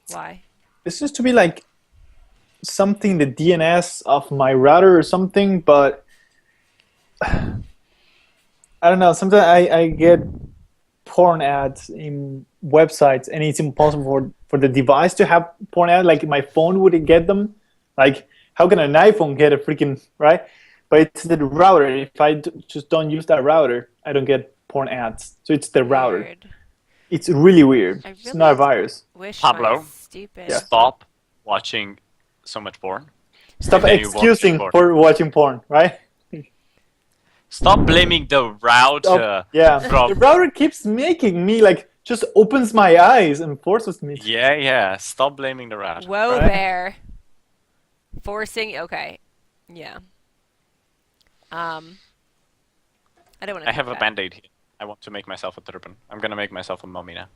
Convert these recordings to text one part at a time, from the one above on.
Why? This used to be like something the DNS of my router or something, but I don't know. Sometimes I get porn ads in websites, and it's impossible for the device to have porn ads. Like my phone wouldn't get them. Like how can an iPhone get a freaking right? But it's the router. If I just don't use that router, I don't get porn ads. So it's the router. Weird. It's really weird. I It's not a really virus. wish Pablo, my stupid. Yeah. Stop watching so much porn. Stop And then you watch excusing porn. for watching porn, right? Stop blaming the router. Yeah, From the router keeps making me like just opens my eyes and forces me. yeah. Stop blaming the router. Whoa Right? there. Forcing. Okay. Yeah. I don't want to. I have a band-aid here. I want to make myself a turban. I'm gonna make myself a mummy now.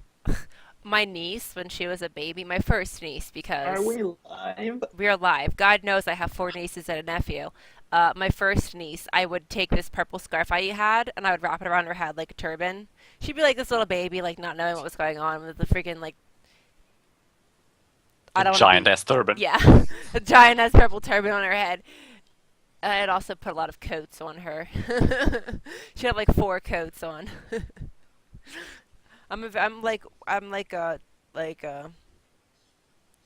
My niece, when she was a baby, my first niece, because Are we live? we're live. God knows I have 4 nieces and a nephew. My first niece, I would take this purple scarf I had, and I would wrap it around her head like a turban. She'd be like this little baby, like not knowing what was going on with the freaking like. I don't wanna Giant be- ass turban. Yeah, a giant ass purple turban on her head. I'd also put a lot of coats on her. She'd have like 4 coats on. I'm like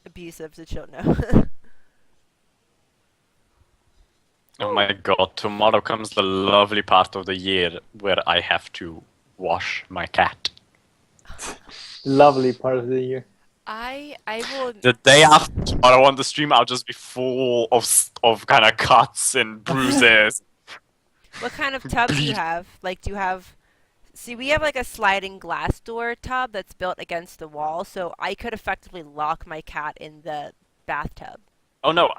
abusive to children. Oh my god, tomorrow comes the lovely part of the year where I have to wash my cat. Lovely part of the year. I will. The day after tomorrow on the stream, I'll just be full of kind of cuts and bruises. What kind of tub do you have? Like, do you have? See, we have like a sliding glass door tub that's built against the wall, so I could effectively lock my cat in the bathtub. Oh no,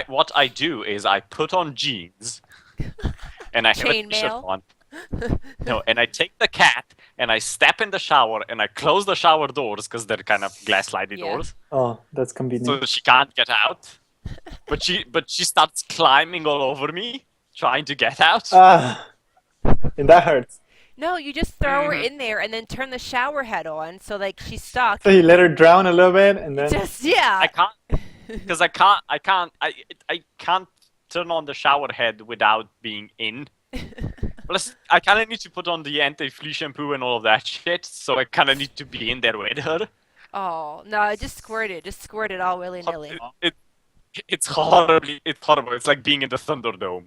what I do is I put on jeans and I have a t-shirt Chainmail? on. No, and I take the cat and I step in the shower and I close the shower doors because they're kind of glass slidey Yeah. doors, Oh, that's convenient. so she can't get out. But she starts climbing all over me, trying to get out. And that hurts. No, you just throw her in there and then turn the shower head on, so like she's stuck. So you let her drown a little bit, and then Just yeah. I can't because I can't turn on the shower head without being in. Plus, I kind of need to put on the anti-flea shampoo and all of that shit, so I kind of need to be in there with her. Oh no, I just squirt it. Just squirt it all willy nilly. It's horrible. It's like being in the Thunderdome.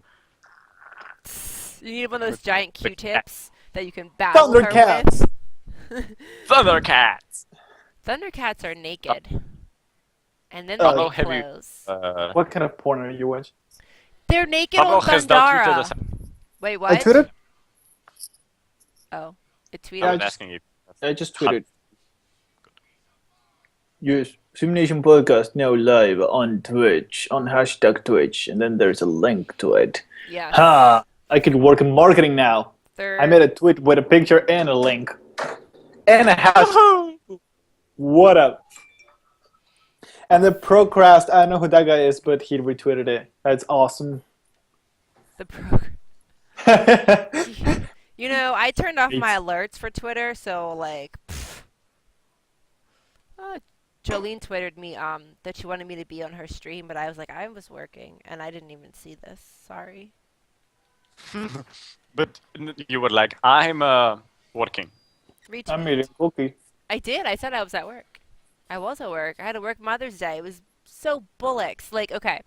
You need one of those giant Q-tips that you can battle her Thundercats. with. Thundercats! Thundercats are naked. And then Oh, they have you- clothes. what kind of porn are you watching? They're naked Pablo on has now tweeted Thundara. us. Wait, I what? tweeted. Oh, it I tweeted. was just- asking you. I just tweeted. Yes, SimNation podcast now live on Twitch on #Twitch, and then there's a link to it. Yeah. Ha! I could work in marketing now. I made a tweet with a picture and a link, and a hashtag. What up? And the Procrast, I don't know who that guy is, but he retweeted it. That's awesome. The You know, I turned off my alerts for Twitter, so like. Jolene twittered me that she wanted me to be on her stream, but I was like, I was working and I didn't even see this. Sorry. But you were like, I'm working. Retweet. I'm eating cookie. I did. I said I was at work. I was at work. I had to work Mother's Day. It was so bullocks. Like, okay.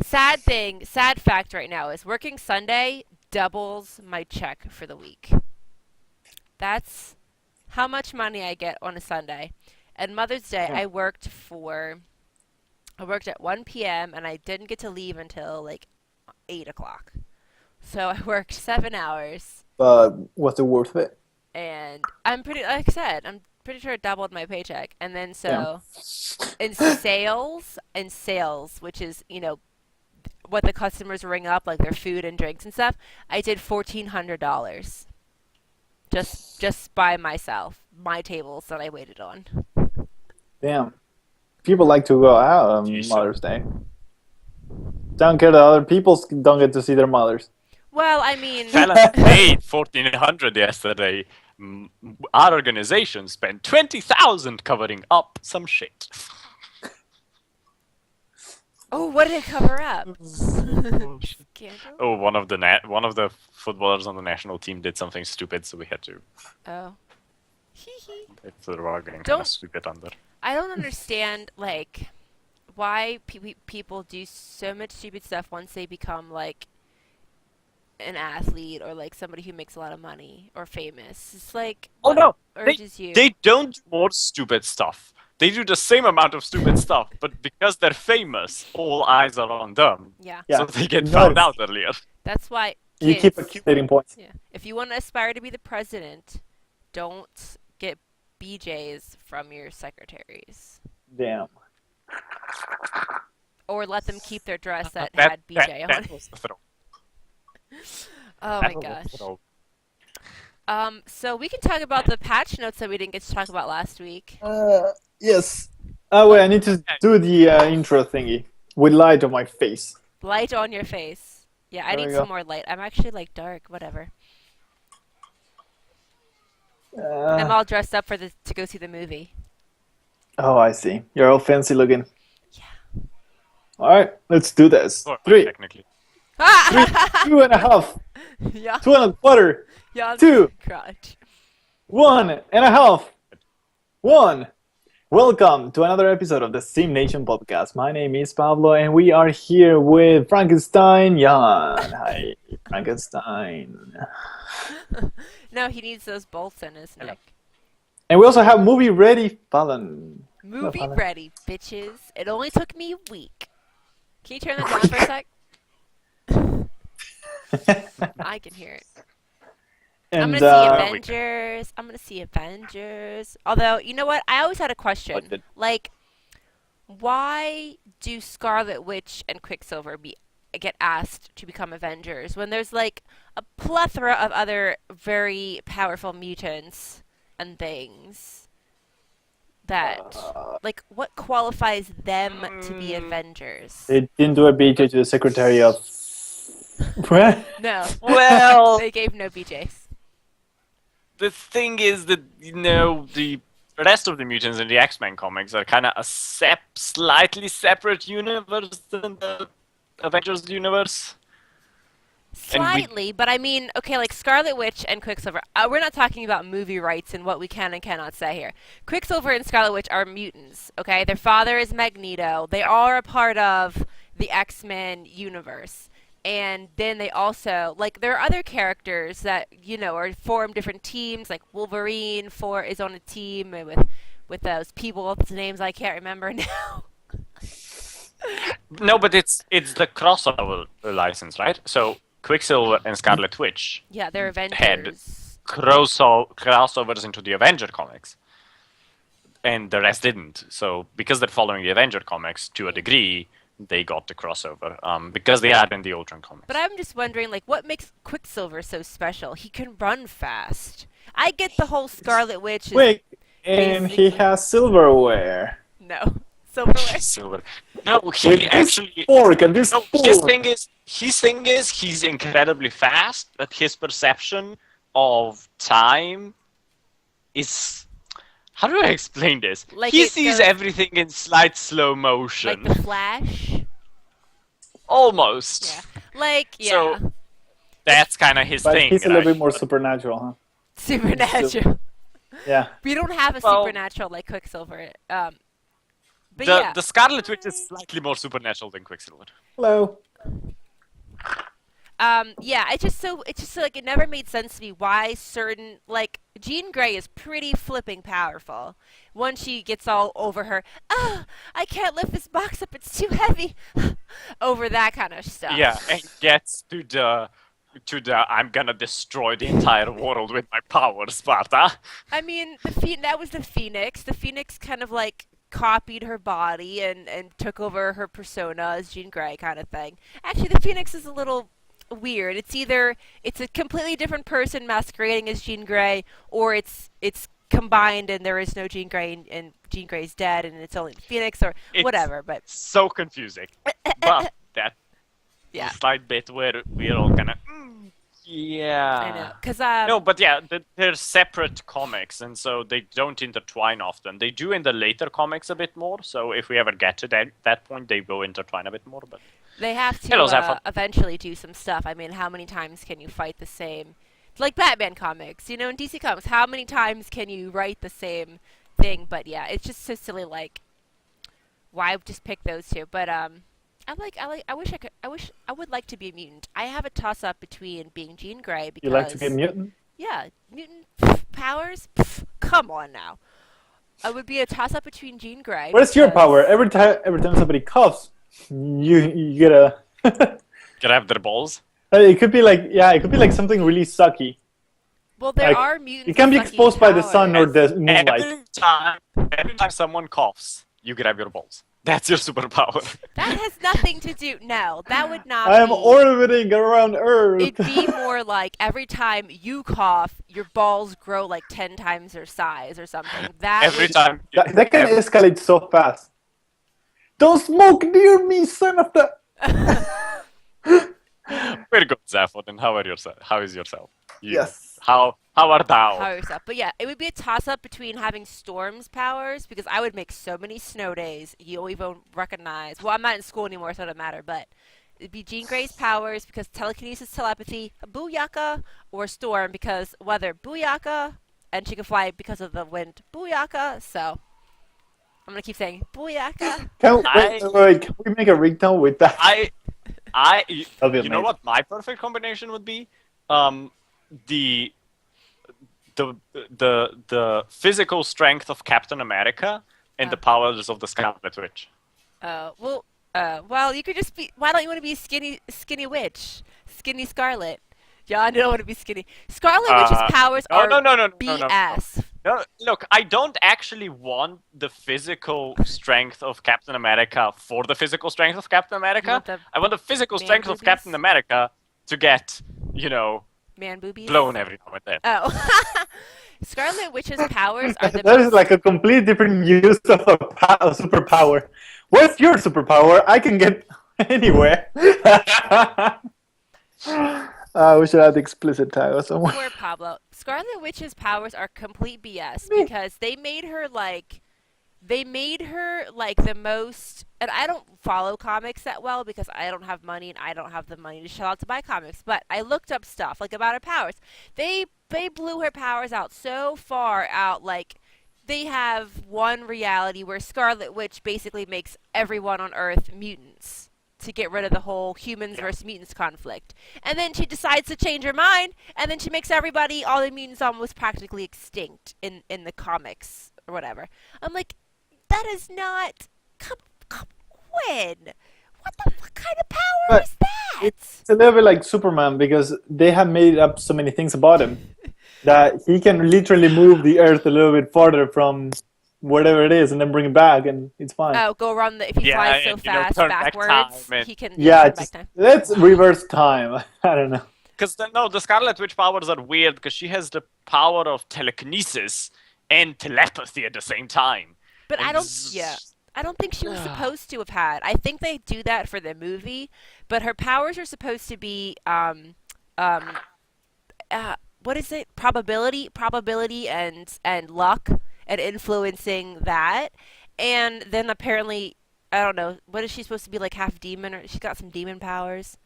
Sad fact right now is working Sunday doubles my check for the week. That's how much money I get on a Sunday. And Mother's Day, I worked at 1 p.m. and I didn't get to leave until like 8 o'clock. So I worked 7 hours. But was it worth it? And I'm pretty, like I said, I'm pretty sure it doubled my paycheck. And then so in sales, which is, you know, what the customers ring up, like their food and drinks and stuff, I did $1,400. Just by myself, my tables that I waited on. Damn. People like to go out on Jeez. Mother's Day. Don't care that other people don't get to see their mothers. Well, I mean, Fella paid 1,400 yesterday. our organization spent 20,000 covering up some shit. Oh, what did it cover up? Scandal? Oh, one of the footballers on the national team did something stupid, so we had to. Oh. Hee hee. It's the rug and kind Don't- of sweep it under. I don't understand, like, why people do so much stupid stuff once they become, like, an athlete or, like, somebody who makes a lot of money or famous. It's like, Oh no! urges you? They don't do more stupid stuff. They do the same amount of stupid stuff, but because they're famous, all eyes are on them. Yeah. Yeah. So they get Nice. found out earlier. That's why You kids, keep accumulating points. yeah. If you want to aspire to be the president, don't get BJs from your secretaries. Damn. Or let them keep their dress that had BJ on That it. was the throw. Oh That my was gosh. the throw. So we can talk about the patch notes that we didn't get to talk about last week. Yes. Oh wait, I need to do the intro thingy with light on my face. Light on your face. Yeah, I There need we some go. more light. I'm actually like dark, whatever. I'm all dressed up to go see the movie. Oh, I see. You're all fancy looking. Yeah. All right, let's do this. Or, Three, technically. 2.5, Yeah. 2.25, Yeah. Two. Crotch. 1.5, 1. Welcome to another episode of the SimNation podcast. My name is Pablo, and we are here with Frankenstein Jan. Hi, Frankenstein. No, he needs those bolts in his Hello. neck. And we also have movie ready Fallon. Movie Fallon. ready, bitches. It only took me a week. Can you turn that down for a sec? I can hear it. I'm And gonna see we Avengers. I'm gonna see Avengers. Although, you know what? I always had a question. did- Like, why do Scarlet Witch and Quicksilver get asked to become Avengers when there's like a plethora of other very powerful mutants and things that like what qualifies them to be Avengers? they didn't do a BJ to the Secretary of... What? No. Well, They gave no BJs. the thing is that, the rest of the mutants in the X-Men comics are kind of a slightly separate universe than the Avengers universe. Slightly, but I mean, okay, like Scarlet Witch and Quicksilver. We're not talking about movie rights and what we can and cannot say here. Quicksilver and Scarlet Witch are mutants, okay? Their father is Magneto. They are a part of the X-Men universe. And then they also, like, there are other characters that, are form different teams. Like Wolverine is on a team with those people whose names I can't remember now. No, but it's the crossover license, right? So Quicksilver and Scarlet Witch Yeah, they're had Avengers. crossovers into the Avenger comics, and the rest didn't. So because they're following the Avenger comics to a degree, they got the crossover because they are in the Ultron comics. But I'm just wondering, like, what makes Quicksilver so special? He can run fast. I get the whole Scarlet Witch. Is Wait, and he basically- has silverware. No. Silverware. Silver. No, With he this actually. fork and this No, fork. his thing is he's incredibly fast, but his perception of time is. How do I explain this? Like He it sees goes- everything in slight slow motion. Like the Flash. Almost. Yeah. Like, yeah. So- That's kind of his But thing. he's a little right? bit more supernatural, huh? Supernatural. Yeah. We don't have a Well- supernatural like Quicksilver. But The, yeah. the Scarlet Witch is slightly more supernatural than Quicksilver. Hello. Yeah, it's just like it never made sense to me why certain like Jean Grey is pretty flipping powerful. Once she gets all over her, I can't lift this box up, it's too heavy. Over that kind of stuff. Yeah, and gets to the I'm gonna destroy the entire world with my power, Sparta. I mean, that was the Phoenix. The Phoenix kind of like copied her body and took over her persona as Jean Grey kind of thing. Actually, the Phoenix is a little weird. It's either it's a completely different person masquerading as Jean Grey, or it's combined and there is no Jean Grey and Jean Grey's dead and it's only Phoenix or It's whatever. But So confusing. But that yeah, slight bit where we're all gonna Yeah. I know, cause No, but yeah, they're separate comics, and so they don't intertwine often. They do in the later comics a bit more. So if we ever get to that point, they will intertwine a bit more. But they have hello, to Zephyr. eventually do some stuff. I mean, how many times can you fight the same? Like Batman comics, in DC Comics, how many times can you write the same thing? But yeah, it's just so silly. Like, why just pick those two? But I wish I would like to be a mutant. I have a toss up between being Jean Grey You like to be a because mutant? yeah, mutant powers. Come on now. I would be a toss up between Jean Grey. What is your because- power? Every time somebody coughs, you get a. Grab their balls. It could be like something really sucky. Well, there Like, are mutants. It can be with sucky exposed by the sun or powers. the moonlight. Every time someone coughs, you grab your balls. That's your superpower. That has nothing to do. No, that would not. I am be. orbiting around Earth. It'd be more like every time you cough, your balls grow like 10 times their size or something. That Every would- time. That can escalate so fast. Don't smoke near me, son of the. Very good, Zephyr. And how is yourself? Yes. How art thou? Power yourself. But yeah, it would be a toss up between having Storm's powers because I would make so many snow days you even recognize. Well, I'm not in school anymore, so it doesn't matter. But it'd be Jean Grey's powers because telekinesis, telepathy, booyaka, or Storm because weather, booyaka, and she can fly because of the wind, booyaka. So I'm gonna keep saying booyaka. Wait, can we make a ringtone with that? That'll be You know amazing. what my perfect combination would be? The physical strength of Captain America and the powers of the Scarlet Witch. Well, you could just be. Why don't you want to be skinny witch, skinny Scarlet? Yeah, I don't want to be skinny. Scarlet Witch's powers no, are no, BS. No, look, I don't actually want the physical strength of Captain America for the physical strength of Captain America. I want the physical man strength of boobies? Captain America to get, Man boobies. blown every now and then. Oh. Scarlet Witch's powers are the That is most. like a completely different use of a superpower. What's your superpower? I can get anywhere. We should add the explicit tag somewhere. Poor Pablo. Scarlet Witch's powers are complete BS because they made her like the most. And I don't follow comics that well because I don't have money and I don't have the money to shell out to buy comics. But I looked up stuff like about her powers. They blew her powers out so far out. Like they have one reality where Scarlet Witch basically makes everyone on Earth mutants to get rid of the whole humans versus mutants conflict. And then she decides to change her mind, and then she makes everybody, all the mutants almost practically extinct in the comics or whatever. I'm like, that is not... When? What kind of power But is that? It's a little bit like Superman because they have made up so many things about him that he can literally move the Earth a little bit farther from whatever it is and then bring it back and it's fine. Oh, go around if he Yeah, flies so and, fast turn back backwards, time and- he can Yeah, turn back just, time. let's reverse time. I don't know. Because the Scarlet Witch powers are weird because she has the power of telekinesis and telepathy at the same time. But I And don't. Yeah, I don't think she was supposed to have had. I think they do that for the movie, but her powers are supposed to be what is it? Probability, and luck, and influencing that. And then apparently, I don't know. What is she supposed to be, like half demon, or she's got some demon powers?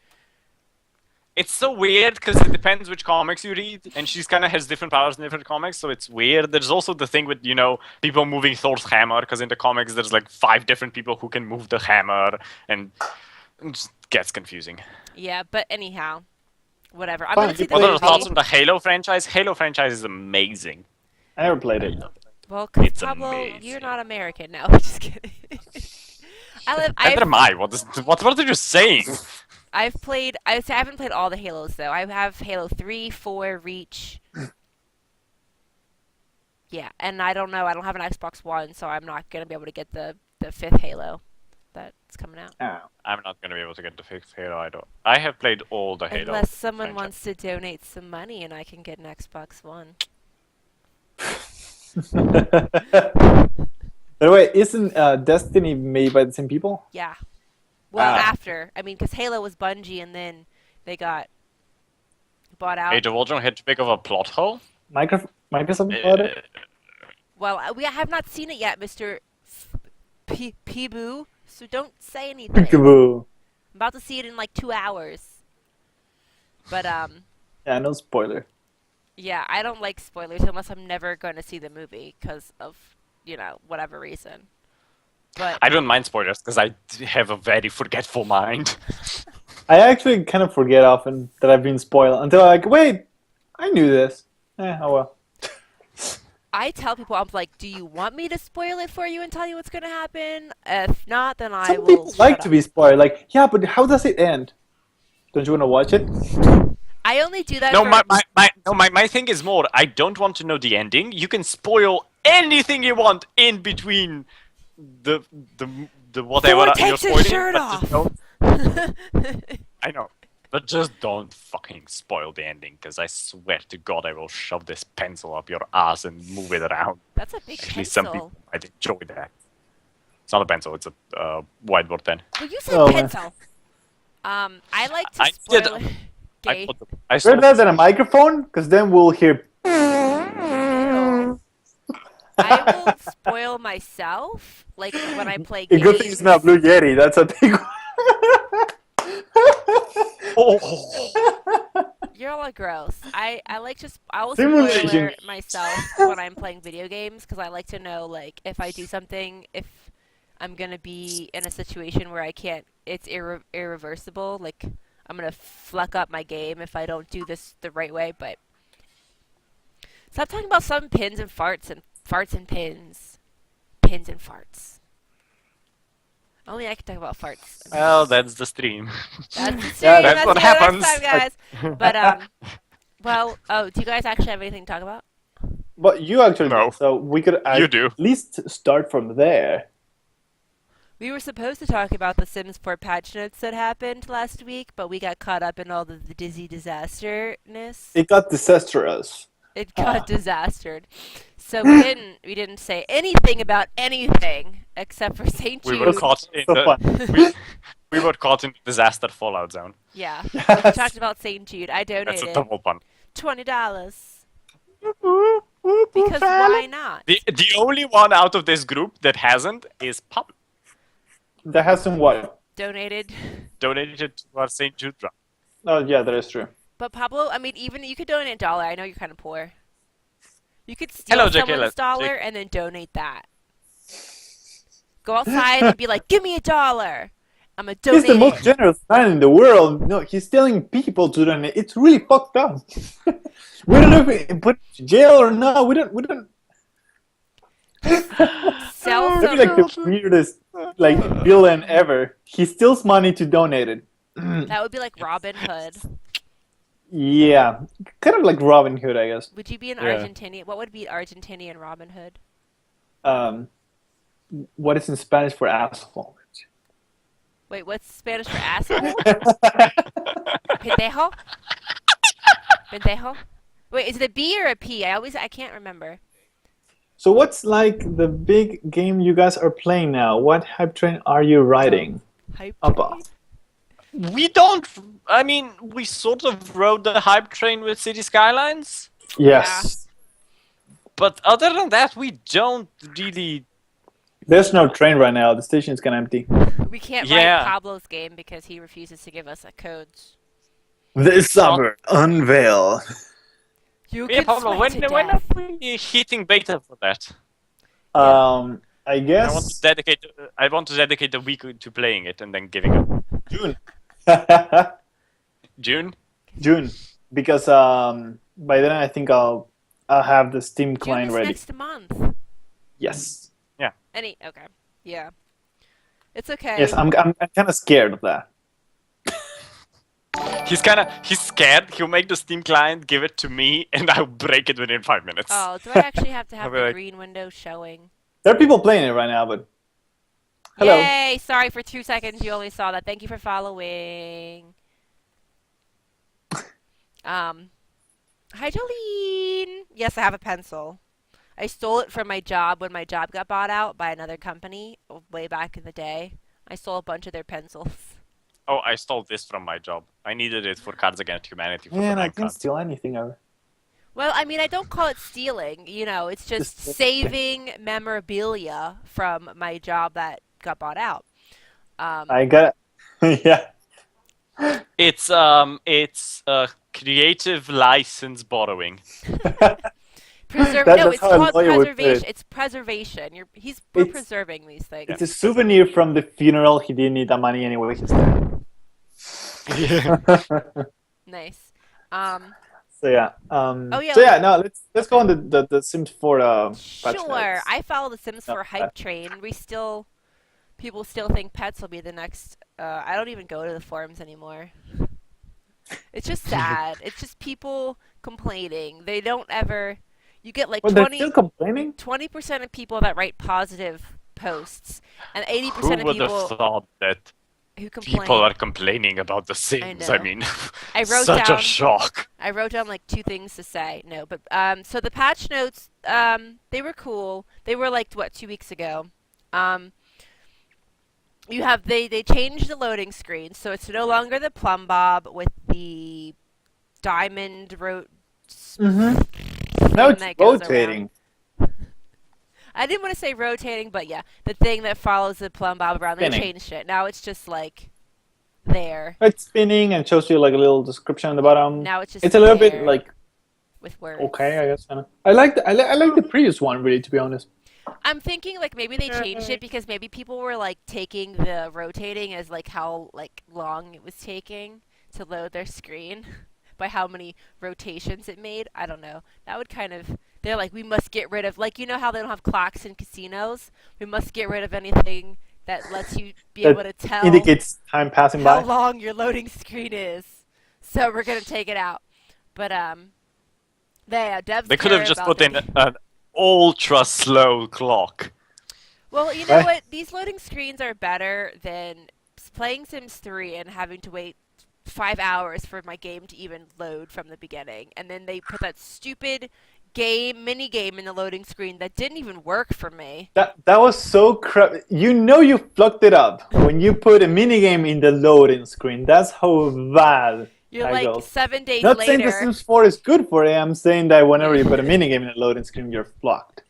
It's so weird because it depends which comics you read, and she's kind of has different powers in different comics, so it's weird. There's also the thing with, people moving Thor's hammer, because in the comics there's like 5 different people who can move the hammer, and it just gets confusing. Yeah, but anyhow, whatever. I'm Fine, gonna see you the What are your movie. thoughts on the Halo franchise? Halo franchise is amazing. I never played it. Well, 'cause It's Pablo, amazing. you're not American. No, I'm just kidding. Neither am I. What are you saying? I haven't played all the Halos though. I have Halo 3, 4, Reach. Yeah, and I don't know. I don't have an Xbox One, so I'm not gonna be able to get the 5th Halo that's coming out. Oh. I'm not gonna be able to get the 5th Halo. I have played all the Halo. Unless someone franchise. wants to donate some money and I can get an Xbox One. By the way, isn't Destiny made by the same people? Yeah. Well, Ah. after. I mean, because Halo was Bungie, and then they got bought out. Age of Ultron had too big of a plot hole. Microsoft bought it. Well, we have not seen it yet, Mr. Peeboo. So don't say anything. Peekaboo. I'm about to see it in like 2 hours. But Yeah, no spoiler. yeah, I don't like spoilers unless I'm never going to see the movie because of, whatever reason. But I don't mind spoilers because I have a very forgetful mind. I actually kind of forget often that I've been spoiled until I'm like, wait, I knew this. Oh well. I tell people, I'm like, do you want me to spoil it for you and tell you what's going to happen? If not, then I Some will people like shut to up. be spoiled. Like, yeah, but how does it end? Don't you want to watch it? I only do that No, for... my thing is more. I don't want to know the ending. You can spoil anything you want in between the whatever Thor you're takes his spoiling. shirt but just off! don't- I know, but just don't fucking spoil the ending, because I swear to God, I will shove this pencil up your ass and move it around. That's a big Actually, some pencil. people might enjoy that. It's not a pencil; it's a whiteboard pen. Well, you said Oh, man. pencil. I like to I did- spoil... Gay. I Better saw that than a microphone, because then we'll hear. Ew. I will spoil myself, like when I play A games. good thing it's not Blue Yeti. That's a big one. Oh. You're all gross. I like to I will spoiler SimNation. myself when I'm playing video games because I like to know like if I do something, if I'm gonna be in a situation where I can't, it's irreversible. Like I'm gonna fuck up my game if I don't do this the right way. But stop talking about some pins and farts and pins and farts. Only I can talk about farts. Well, that's the stream. That's the stream. Yeah, that's what See you happens. next time, guys. But well, do you guys actually have anything to talk about? But you actually No. did, so we could You do. at least start from there. We were supposed to talk about the Sims 4 patch notes that happened last week, but we got caught up in all the Dizzy disasterness. It got disastrous. It got disastered. So we didn't say anything about anything except for St. Jude. We were caught in So the fun. we were caught in the disaster fallout zone. Yeah. We Yes. talked about St. Jude. I That's a donated double pun. $20. Because why not? The only one out of this group that hasn't is Pop. That has some what? Donated. Donated to our St. Jude run. Oh yeah, that is true. But Pablo, I mean, even you could donate $1. I know you're kind of poor. You could steal Hello, Jake, someone's hello, dollar Jake. and then donate that. Go outside and be like, "Give me $1. I'm a donate." He's the most generous man in the world. No, he's telling people to donate. It's really fucked up. We don't know if we put in jail or not. We don't. Sell Maybe some. like the weirdest villain ever. He steals money to donate it. That would be like Robin Hood. Yeah, kind of like Robin Hood, I guess. Would you be an Yeah. Argentinian? What would be Argentinian Robin Hood? What is in Spanish for asshole? Wait, what's Spanish for asshole? Pendejo? Pendejo? Wait, is it a B or a P? I can't remember. So what's like the big game you guys are playing now? What hype train are you riding? Hype Abba. train? We don't. I mean, we sort of rode the hype train with City Skylines, Yes. but other than that, we don't really. There's no train right now. The station's kind of empty. We can't Yeah. ride Pablo's game because he refuses to give us a codes. This summer, unveil. You Yeah, could Pablo, sweat to when are death. we hitting beta for that? I I guess want to dedicate a week to playing it and then giving up. June. June. June, because by then I think I'll have the Steam June client is ready. next month. Yes. Okay. Yeah. It's okay. Yes, I'm kind of scared of that. He's scared. He'll make the Steam client, give it to me, and I'll break it within 5 minutes. Oh, do I actually have to have I'll be the like- green window showing? There are people playing it right now, but hello. Yay! Sorry for 2 seconds you only saw that. Thank you for following. Hi Jolene! Yes, I have a pencil. I stole it from my job when my job got bought out by another company way back in the day. I stole a bunch of their pencils. Oh, I stole this from my job. I needed it for Cards Against Humanity for Man, the I bank didn't card. steal anything ever. Well, I mean, I don't call it stealing. It's just Just saving memorabilia from my job that got bought out. I got yeah. It's creative license borrowing. No, That's it's how a called lawyer would put preservation. it. It's preservation. We're It's preserving these things. it's a souvenir from the funeral. He didn't need that money anyway. He's dead. Nice. So yeah. Oh, yeah, So yeah. No, let's go on the Sims 4 patch Sure. notes. I follow the Sims Yeah, 4 hype train. People still think pets will be the next. I don't even go to the forums anymore. It's just sad. It's just people complaining. They don't ever. You get like Well, they're still complaining. 20% of people that write positive posts, and 80% Who of would have people thought that who complain. people are complaining about the Sims? I know. mean, I wrote such down. a shock. I wrote down like 2 things to say. No, but so the patch notes, they were cool. They were like 2 weeks ago. They changed the loading screen, so it's no longer the plumb bob with the diamond Now it's that goes rotating. I didn't want to say rotating, but yeah, the thing that follows the plumb bob around. They Spinning. changed it. Now it's just like there. It's spinning and shows you like a little description on the bottom. Now it's just It's a little bit there like with words. okay, I guess. I like the previous one really, to be honest. I'm thinking like maybe they changed it because maybe people were like taking the rotating as like how like long it was taking to load their screen by how many rotations it made. I don't know. That would kind of they're like we must get rid of like how they don't have clocks in casinos. We must get rid of anything that lets you be able to tell Indicates time passing how by. long your loading screen is. So we're gonna take it out. But devs They could have care just about put in their- an ultra slow clock. Well, you know Right. what? These loading screens are better than playing Sims 3 and having to wait 5 hours for my game to even load from the beginning. And then they put that stupid mini game in the loading screen that didn't even work for me. That was so crap. You fucked it up when you put a minigame in the loading screen. That's how bad You're that like goes. 7 days Not saying The later. Sims 4 is good for it. I'm saying that whenever you put a minigame in the loading screen, you're fucked.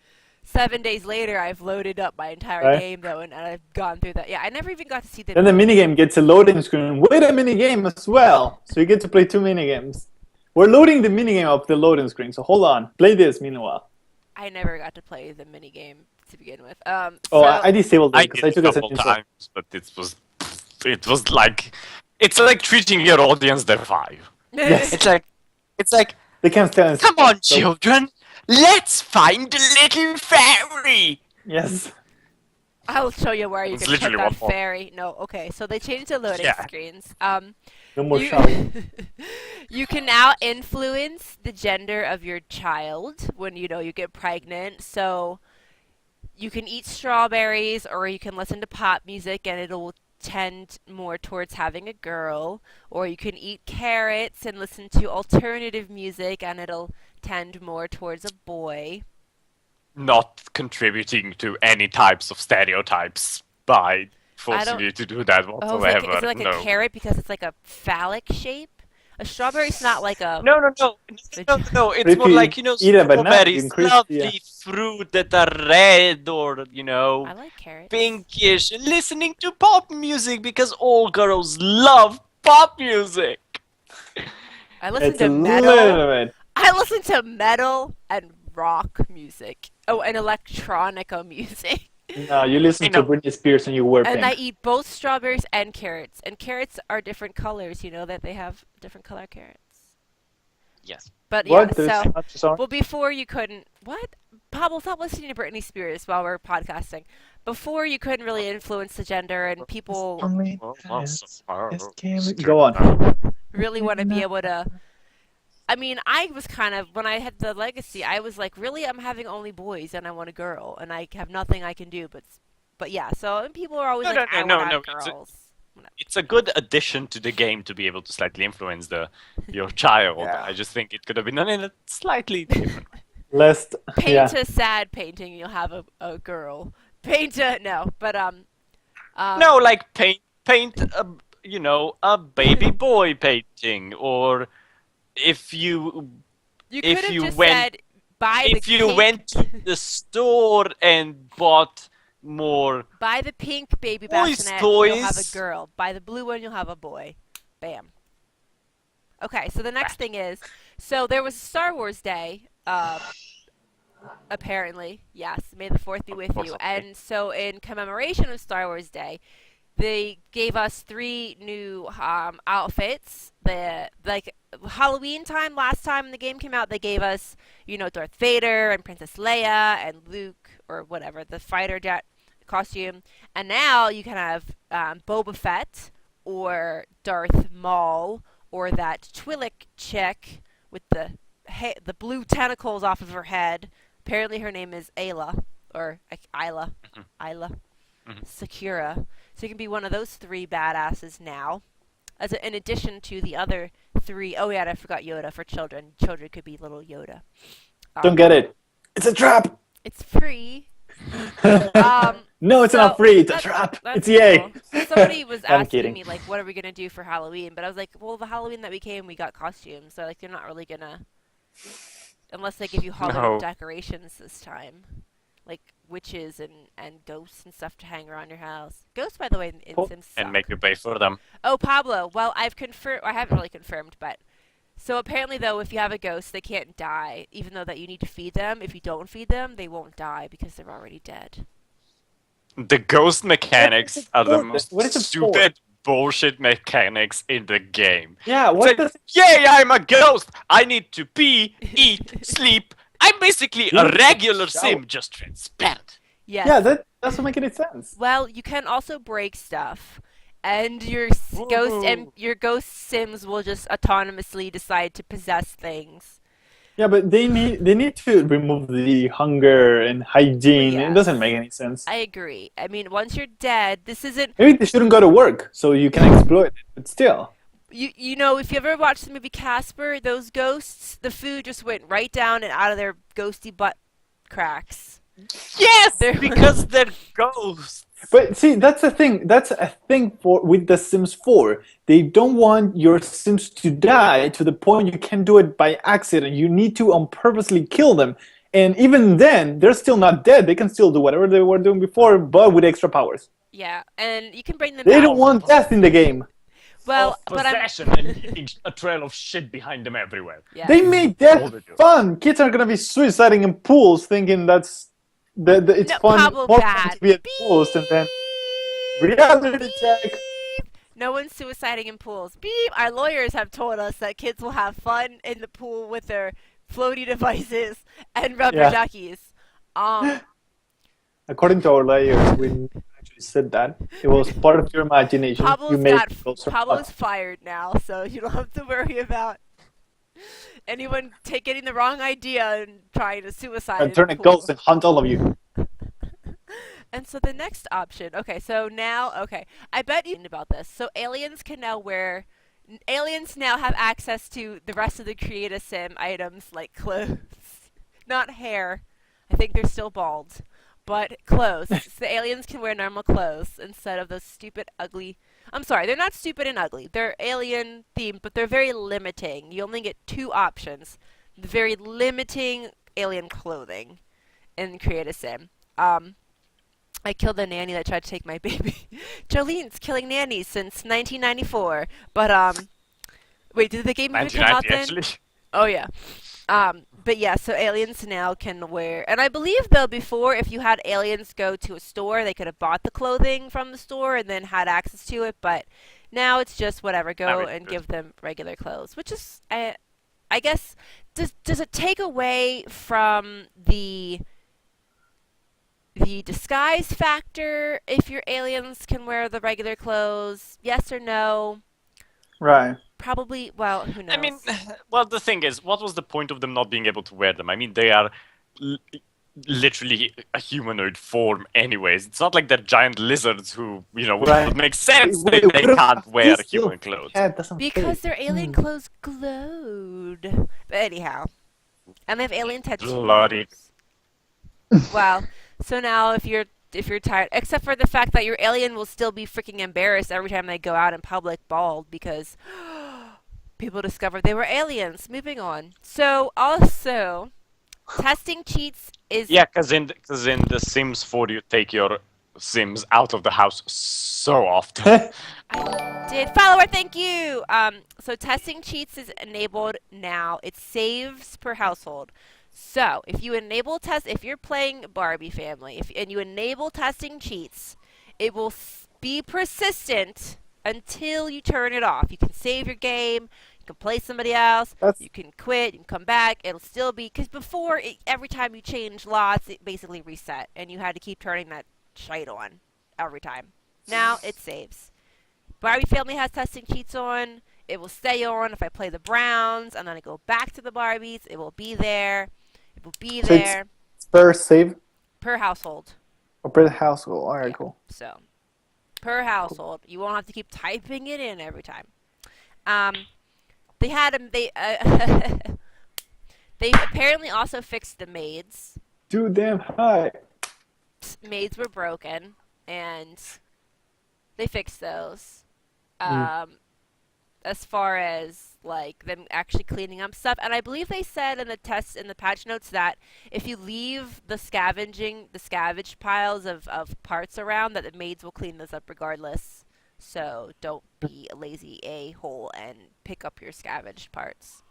7 days later, I've loaded up my entire Right. game though, and I've gone through that. Yeah, I never even got to see the. Then the minigame gets a loading screen with a minigame as well. So you get to play 2 minigames. We're loading the minigame up the loading screen, so hold on. Play this meanwhile. I never got to play the mini game to begin with. Oh, So- I disabled I it because did I took a a couple second. times, but it was like it's like treating your audience they're 5. Yes. It's like They can't stand it. come on, So- children, let's find the little fairy. Yes. I'll show you where you It's can put literally that one more. fairy. No, okay. So they changed the loading Yeah. screens. No more shouting. You can now influence the gender of your child when you get pregnant. So you can eat strawberries or you can listen to pop music and it'll tend more towards having a girl, or you can eat carrots and listen to alternative music and it'll tend more towards a boy. Not contributing to any types of stereotypes by forcing you to do that Oh, whatsoever. is it like no. a carrot because it's like a phallic shape? A strawberry's not like a. No. It's If more you like eat a banana, you strawberries, increase lovely the- fruit that are red or I like carrots. pinkish, and listening to pop music because all girls love pop music. I listen It's to a metal. little bit. I listen to metal and rock music. Oh, and electronica music. No, you listen to Britney Spears and you wear And pink. I eat both strawberries and carrots. And carrots are different colors. You know that they have different color carrots. Yes. But What? yeah, There's so not just orange? well before you couldn't what? Pablo, stop listening to Britney Spears while we're podcasting. Before you couldn't really influence the gender and people Go on. really want to be able to. I mean, I was kind of when I had the legacy, I was like, really, I'm having only boys and I want a girl, and I have nothing I can do. But yeah, so and people are always No, like, no, I no, want to no, have it's a- girls. It's a good addition to the game to be able to slightly influence your child. Yeah. I just think it could have been done in a slightly different. Lest, yeah. Paint a sad painting, you'll have a girl. Paint a no, but No, like paint a baby boy painting, or if you You could if have you just went said buy the if you pink, went to the store and bought more buy the pink baby boys' bassinet, you'll have a toys. girl. Buy the blue one, you'll have a boy. Bam. Okay, so the next thing is, so there was Star Wars Day, apparently. Yes, may the 4th be with you. Unfortunately. And so in commemoration of Star Wars Day, they gave us 3 new outfits. Like Halloween time, last time the game came out, they gave us, Darth Vader and Princess Leia and Luke, or whatever, the fighter jet costume. And now you can have Boba Fett or Darth Maul or that Twi'lek chick with the blue tentacles off of her head. Apparently her name is Ayla, or Isla, Isla, Sakura. So you can be one of those 3 badasses now, in addition to the other 3. Oh yeah, and I forgot Yoda for children. Children could be little Yoda. Don't get it. It's a trap. It's free. No, it's not free. It's a trap. It's EA. Cool. Somebody was I'm asking kidding. me, like, what are we going to do for Halloween? But I was like, well, the Halloween that we came, we got costumes. So, like, they're not really going to... Unless they give you Halloween No. decorations this time. Like witches and ghosts and stuff to hang around your house. Ghosts, by the way, in Sims suck. And make you pay for them. Oh, Pablo. Well, I've confirmed... I haven't really confirmed, but... So apparently, though, if you have a ghost, they can't die. Even though that you need to feed them. If you don't feed them, they won't die because they're already dead. The ghost mechanics are the most What is it for? stupid bullshit mechanics in the game. Yeah, It's what like, does yay, I'm a ghost! I need to pee, eat, sleep. I'm basically a regular sim, just transparent. Yes. Yeah, that doesn't make any sense. Well, you can also break stuff, and your ghost sims will just autonomously decide to possess things. Yeah, but they need to remove the hunger and hygiene. Yes. It doesn't make any sense. I agree. I mean, once you're dead, this isn't... Maybe they shouldn't go to work, so you can exploit it. But still. You know, if you ever watched the movie Casper, those ghosts, the food just went right down and out of their ghosty butt cracks. Yes, They're- because they're ghosts. But see, that's the thing. That's a thing with The Sims 4. They don't want your Sims to die to the point you can do it by accident. You need to purposely kill them. And even then, they're still not dead. They can still do whatever they were doing before, but with extra powers. Yeah, and you can bring them They back. don't want death in the game. Well, Of but I'm... possession and leaving a trail of shit behind them everywhere. Yeah. They made All death they do. fun. Kids are gonna be suiciding in pools, thinking that's it's No, fun. Pablo, More bad. fun to be at pools, and then reality check. No one's suiciding in pools. Beep! Our lawyers have told us that kids will have fun in the pool with their floaty devices and rubber Yeah. duckies. According to our lawyers, we actually said that it was part of your imagination. You made those Pablo's fired now, so you don't have to worry about anyone getting the wrong idea and trying to suicide. and in turn a a pool. ghost and hunt all of you. And so the next option, okay, so now, okay, I bet you about this. So aliens now have access to the rest of the Create a Sim items like clothes, not hair. I think they're still bald, but clothes. So the aliens can wear normal clothes instead of those stupid, ugly. I'm sorry, they're not stupid and ugly. They're alien themed, but they're very limiting. You only get 2 options. Very limiting alien clothing in Create a Sim. I killed the nanny that tried to take my baby. Jolene's killing nannies since 1994. But, wait, did the game even come out 1990, then? actually. Oh, yeah. But yeah, so aliens now can wear... And I believe, though, before, if you had aliens go to a store, they could have bought the clothing from the store and then had access to it. But now it's just whatever, go really and good. give them regular clothes. Which is, I guess, does it take away from the disguise factor if your aliens can wear the regular clothes? Yes or no? Right. Probably, well, who knows? I mean, well, the thing is, what was the point of them not being able to wear them? I mean, they are literally a humanoid form anyways. It's not like they're giant lizards who, Right. would make sense Wait, that they what can't if wear this human little clothes. cat doesn't Because fit? their alien clothes glowed. But anyhow. And they have alien tattoos. Bloody. Well, so now if you're if you're tired, except for the fact that your alien will still be freaking embarrassed every time they go out in public bald because people discovered they were aliens. Moving on. So also, testing cheats is Yeah, because in The Sims 4 you take your Sims out of the house so often. I did follower. Thank you. So testing cheats is enabled now. It saves per household. So if you enable if you're playing Barbie Family, and you enable testing cheats, it will be persistent until you turn it off. You can save your game. You can play somebody else. You can quit. You can come back. It'll still be because before every time you change lots, it basically reset, and you had to keep turning that shite on every time. Now it saves. Barbie Family has testing cheats on. It will stay on if I play the Browns, and then I go back to the Barbies. It will be there. It will be So there. it's per save? Per household. Or per household. Alright, Yeah. cool. So, per household. You won't have to keep typing it in every time. They had them. They apparently also fixed the maids. Too damn high. Maids were broken, and they fixed those. As far as like them actually cleaning up stuff, and I believe they said in the patch notes that if you leave the scavenged piles of parts around, that the maids will clean those up regardless. So don't be a lazy a-hole and pick up your scavenged parts.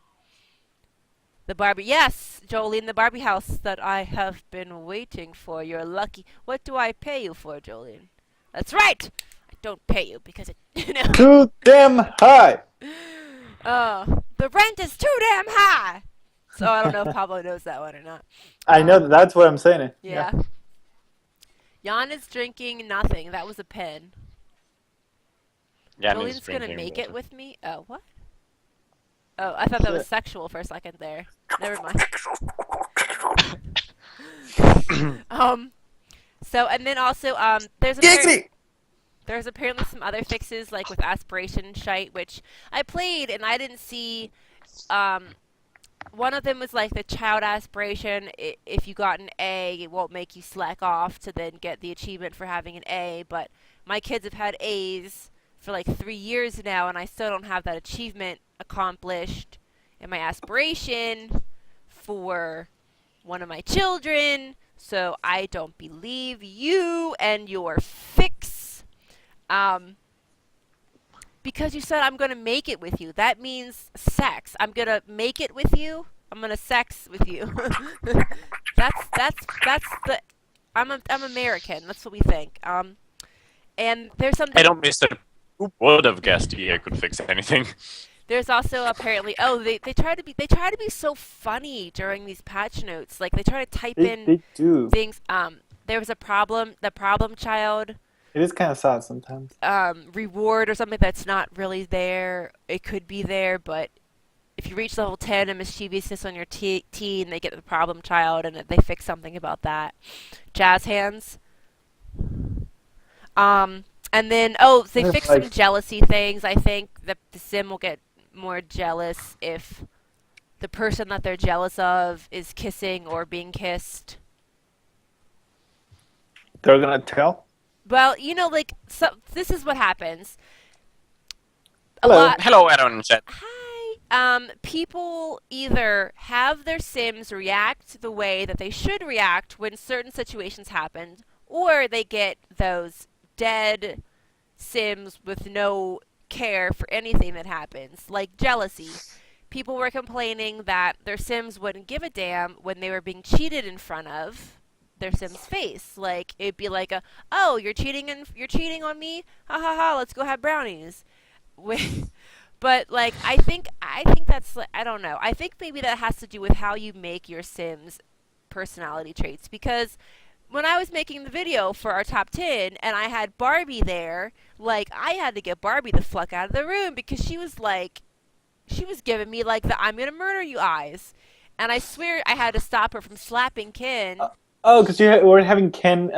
The Barbie, yes, Jolene, the Barbie house that I have been waiting for. You're lucky. What do I pay you for, Jolene? That's right. I don't pay you because it, Too damn high. The rent is too damn high. So I don't know if Pablo knows that one or not. I know that's what I'm saying. Yeah. Jan is drinking nothing. That was a pen. Yeah, Jolene's gonna make it with me. Oh, what? Oh, I thought that was sexual for a second there. Never mind. So and then also there's apparently some other fixes like with aspiration shite, which I played and I didn't see. One of them was like the child aspiration. If you got an A, it won't make you slack off to then get the achievement for having an A. But my kids have had A's for like 3 years now, and I still don't have that achievement accomplished. And my aspiration for one of my children. So I don't believe you and your fix. Because you said I'm gonna make it with you. That means sex. I'm gonna make it with you. I'm gonna sex with you. that's the. I'm American. That's what we think. And there's something. I don't miss it. Who would have guessed he could fix anything? There's also apparently they try to be so funny during these patch notes. Like they try to type in They do. things. There was a problem. The problem child. It is kind of sad sometimes. Reward or something that's not really there. It could be there, but if you reach level 10 and mischievousness on your teen, they get the problem child, and they fix something about that. Jazz hands. And then they fixed some jealousy things. I think that the sim will get more jealous if the person that they're jealous of is kissing or being kissed. They're gonna tell? Well, like, so this is what happens. Hello, Aaron. Hi. People either have their Sims react the way that they should react when certain situations happen, or they get those dead Sims with no care for anything that happens, like jealousy. People were complaining that their Sims wouldn't give a damn when they were being cheated in front of their Sim's face. Like it'd be like oh, you're cheating on me, ha ha ha, let's go have brownies. But like I think that's, I don't know, I think maybe that has to do with how you make your Sims personality traits, because when I was making the video for our top 10 and I had Barbie there, like I had to get Barbie the fuck out of the room because she was giving me like the I'm gonna murder you eyes, and I swear I had to stop her from slapping Ken. Oh, because you were having Ken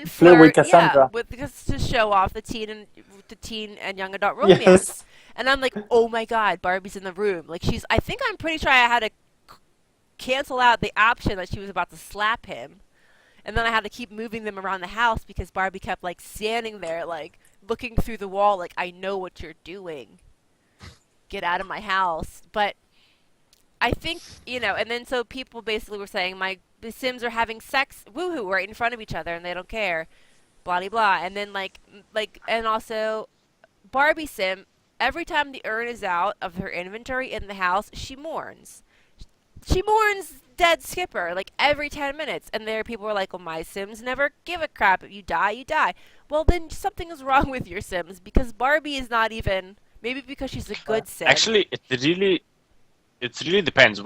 flirt with Cassandra. Yeah, because to show off the teen and young adult romance. Yes. And I'm like, oh my god, Barbie's in the room. Like I'm pretty sure I had to cancel out the option that she was about to slap him. And then I had to keep moving them around the house because Barbie kept like standing there, like looking through the wall, like I know what you're doing. Get out of my house. But I think, and then so people basically were saying the Sims are having sex, woohoo, right in front of each other, and they don't care, blah blah blah. And then and also Barbie Sim, every time the urn is out of her inventory in the house, she mourns. She mourns dead Skipper like every 10 minutes, and there people were like, "Well, my Sims never give a crap. If you die, you die." Well, then something is wrong with your Sims because Barbie is not even. Maybe because she's a good Sim. Actually, it really depends.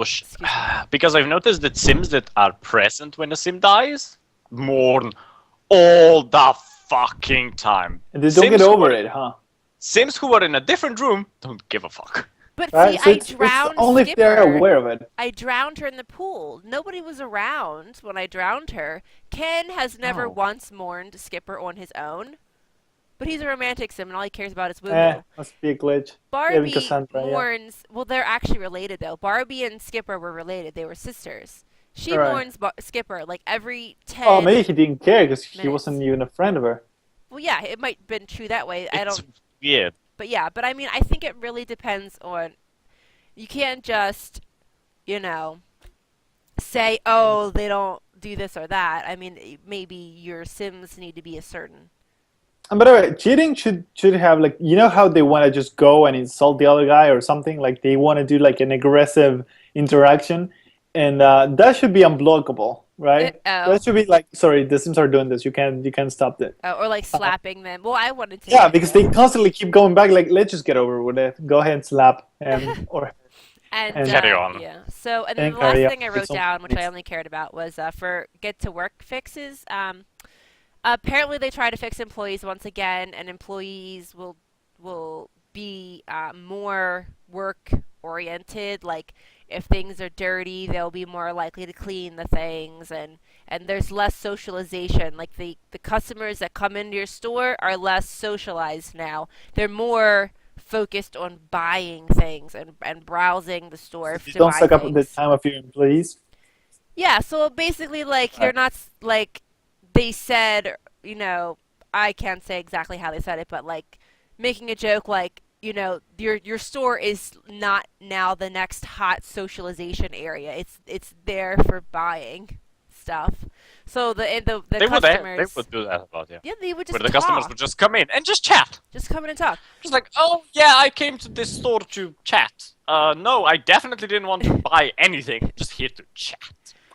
Because I've noticed that Sims that are present when a Sim dies mourn all the fucking time. And they don't get over it, huh? Sims who are in a different room don't give a fuck. But right? see, So I drowned only Skipper. if they're aware of it. I drowned her in the pool. Nobody was around when I drowned her. Ken has never once mourned Skipper on his own. But he's a romantic Sim, and all he cares about is woo-woo. Must be a glitch. Barbie Cassandra, mourns... Well, they're actually related, though. Barbie and Skipper were related. They were sisters. She mourns Skipper, like, every 10 Oh, maybe he didn't care because he minutes. wasn't even a friend of her. Well, yeah, it might have been true that way. It's weird. But yeah, I mean, I think it really depends on... You can't just, say, oh, they don't do this or that. I mean, maybe your Sims need to be a certain... And by the way, cheating should have like, how they want to just go and insult the other guy or something, like they want to do like an aggressive interaction, and that should be unblockable, right? That should be like, sorry, the Sims are doing this. You can't stop that. Or like slapping them. Well, I wanted to. Yeah, because they constantly keep going back. Like, let's just get over with it. Go ahead and slap him or. And carry on. Yeah. So, and then the last thing I wrote down, which I only cared about, was for get to work fixes. Apparently, they try to fix employees once again, and employees will be more work oriented. Like, if things are dirty, they'll be more likely to clean the things, and there's less socialization. Like the customers that come into your store are less socialized now. They're more focused on buying things and browsing the store to don't buy suck up things. the time of your employees. Yeah, so basically, like, they're not, like, they said, I can't say exactly how they said it, but, like, making a joke, like, your store is not now the next hot socialization area. It's there for buying stuff. So the they customers... They would do that about, yeah. Yeah, they would just Where the talk. customers would just come in and just chat. Just come in and talk. Just like, oh, yeah, I came to this store to chat. No, I definitely didn't want to buy anything. Just here to chat.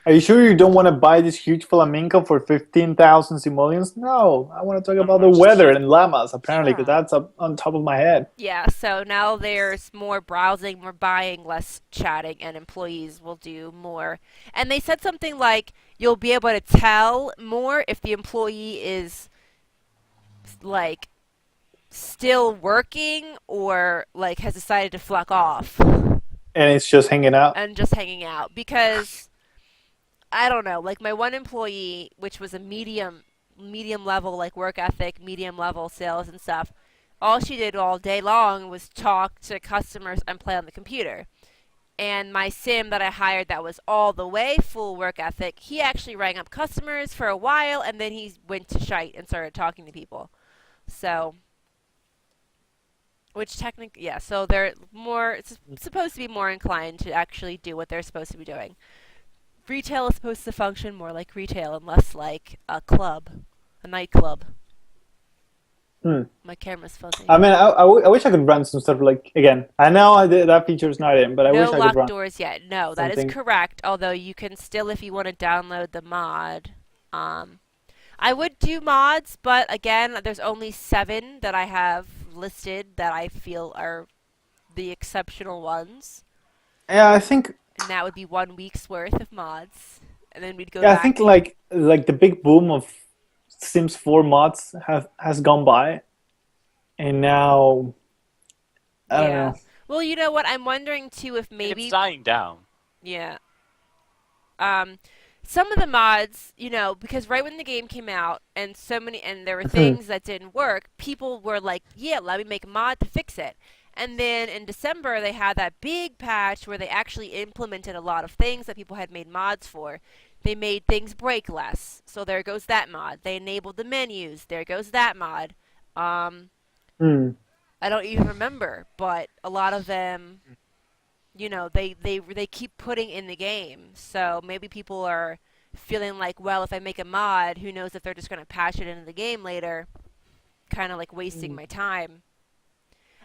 Are you sure you don't want to buy this huge flamingo for 15,000 simoleons? No, I want to talk about the weather and llamas, apparently, because that's up on top of my head. Yeah, so now there's more browsing, more buying, less chatting, and employees will do more. And they said something like, you'll be able to tell more if the employee is, like, still working or, like, has decided to fuck off. And it's just hanging out? And just hanging out, because... I don't know, like my one employee, which was a medium level, like work ethic, medium level sales and stuff, all she did all day long was talk to customers and play on the computer. And my Sim that I hired that was all the way full work ethic, he actually rang up customers for a while and then he went to shite and started talking to people. So, which technically, yeah, so they're more, it's supposed to be more inclined to actually do what they're supposed to be doing. Retail is supposed to function more like retail and less like a club, a nightclub. My camera's fuzzy. I mean, I wish I could run some stuff like, again, I know that feature's not in, but I wish I could run. No locked doors yet. No, that is correct. Although you can still, if you want to download the mod. I would do mods, but again, there's only 7 that I have listed that I feel are the exceptional ones. Yeah, I think... And that would be 1 week's worth of mods, and then we'd go. Yeah, back. I think like the big boom of Sims 4 mods has gone by, and now I don't know. Well, you know what? I'm wondering too if maybe it's dying down. Yeah. Some of the mods, because right when the game came out, and there were things that didn't work, people were like, "Yeah, let me make a mod to fix it." And then in December, they had that big patch where they actually implemented a lot of things that people had made mods for. They made things break less, so there goes that mod. They enabled the menus, there goes that mod. Um, Hmm. I don't even remember, but a lot of them, they keep putting in the game. So maybe people are feeling like, well, if I make a mod, who knows if they're just going to patch it into the game later, kind of like wasting my time.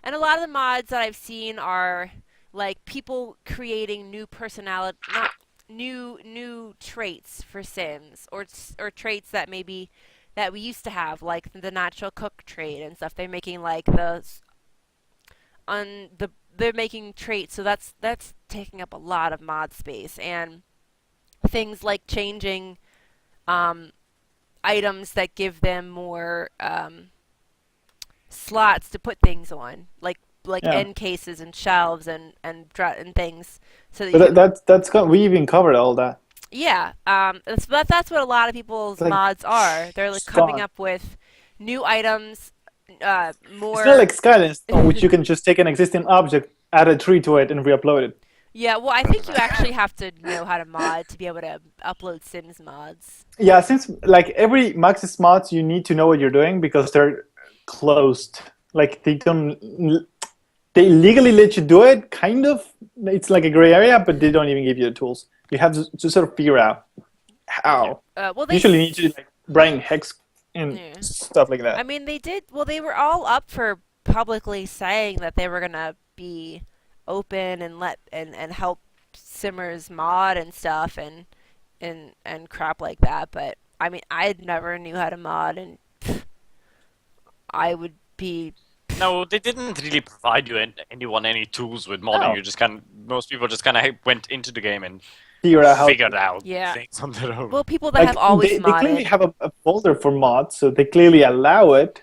And a lot of the mods that I've seen are like people creating new personality, not new traits for Sims, or traits that maybe that we used to have, like the natural cook trait and stuff. They're making like they're making traits, so that's taking up a lot of mod space. And things like changing um, items that give them more slots to put things on, like Yeah. end cases and shelves and things, so that you But can. we even covered all that. Yeah, that's what a lot of people's It's like mods are. They're like coming fun. up with new items, It's not more. like Skyline, on which you can just take an existing object, add a tree to it, and re-upload it. Yeah, well, I think you actually have to know how to mod to be able to upload Sims mods. Yeah, since like every Maxis mods, you need to know what you're doing because they're closed. Like they legally let you do it, kind of. It's like a gray area, but they don't even give you the tools. You have to sort of figure out how. Well, Usually, you need to like bring hex and Yeah. stuff like I that. mean, they did. Well, they were all up for publicly saying that they were gonna be open and and help Simmers mod and stuff and crap like that. But I mean, I never knew how to mod, and I would be. No, they didn't really provide you anyone any tools with modding. No. You just most people just kind of went into the game and Figure out how. figured out Yeah. things on their own. Well, people that Like have always they clearly modded. have a folder for mods, so they clearly allow it,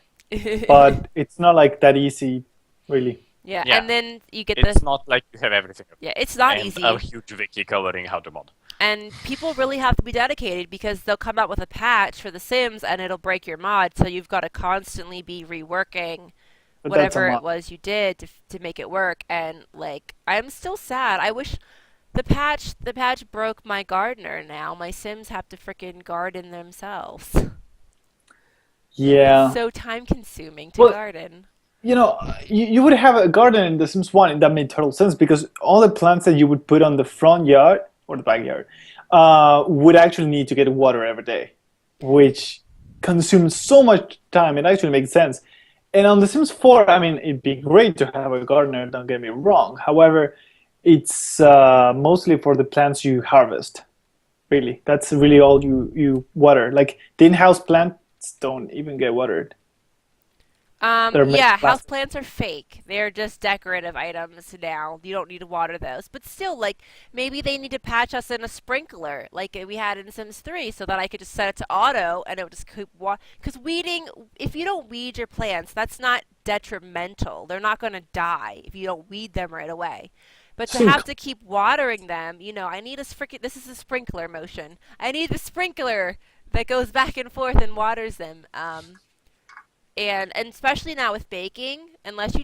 but it's not like that easy, really. Yeah, Yeah. and then you get It's the. not like you have everything. Yeah, it's not and easy. a huge wiki covering how to mod. And people really have to be dedicated because they'll come out with a patch for The Sims and it'll break your mod, so you've got to constantly be reworking But that's a whatever it mod. was you did to make it work. And like, I'm still sad. I wish the patch broke my gardener. Now my Sims have to frickin' garden themselves. Yeah. It's so time consuming to Well, garden. you would have a garden in The Sims 1, and that made total sense because all the plants that you would put on the front yard or the backyard would actually need to get water every day, which consumes so much time. It actually makes sense. And on The Sims 4, I mean, it'd be great to have a gardener, don't get me wrong. However, it's mostly for the plants you harvest, really. That's really all you water. Like, the in-house plants don't even get watered. They're made Yeah, of plastic. houseplants are fake. They're just decorative items now. You don't need to water those. But still, like, maybe they need to patch us in a sprinkler, like we had in Sims 3, so that I could just set it to auto and it would just keep because weeding, if you don't weed your plants, that's not detrimental. They're not going to die if you don't weed them right away. But to have to keep watering them, I need this is a sprinkler motion. I need the sprinkler that goes back and forth and waters them. And especially now with baking, unless you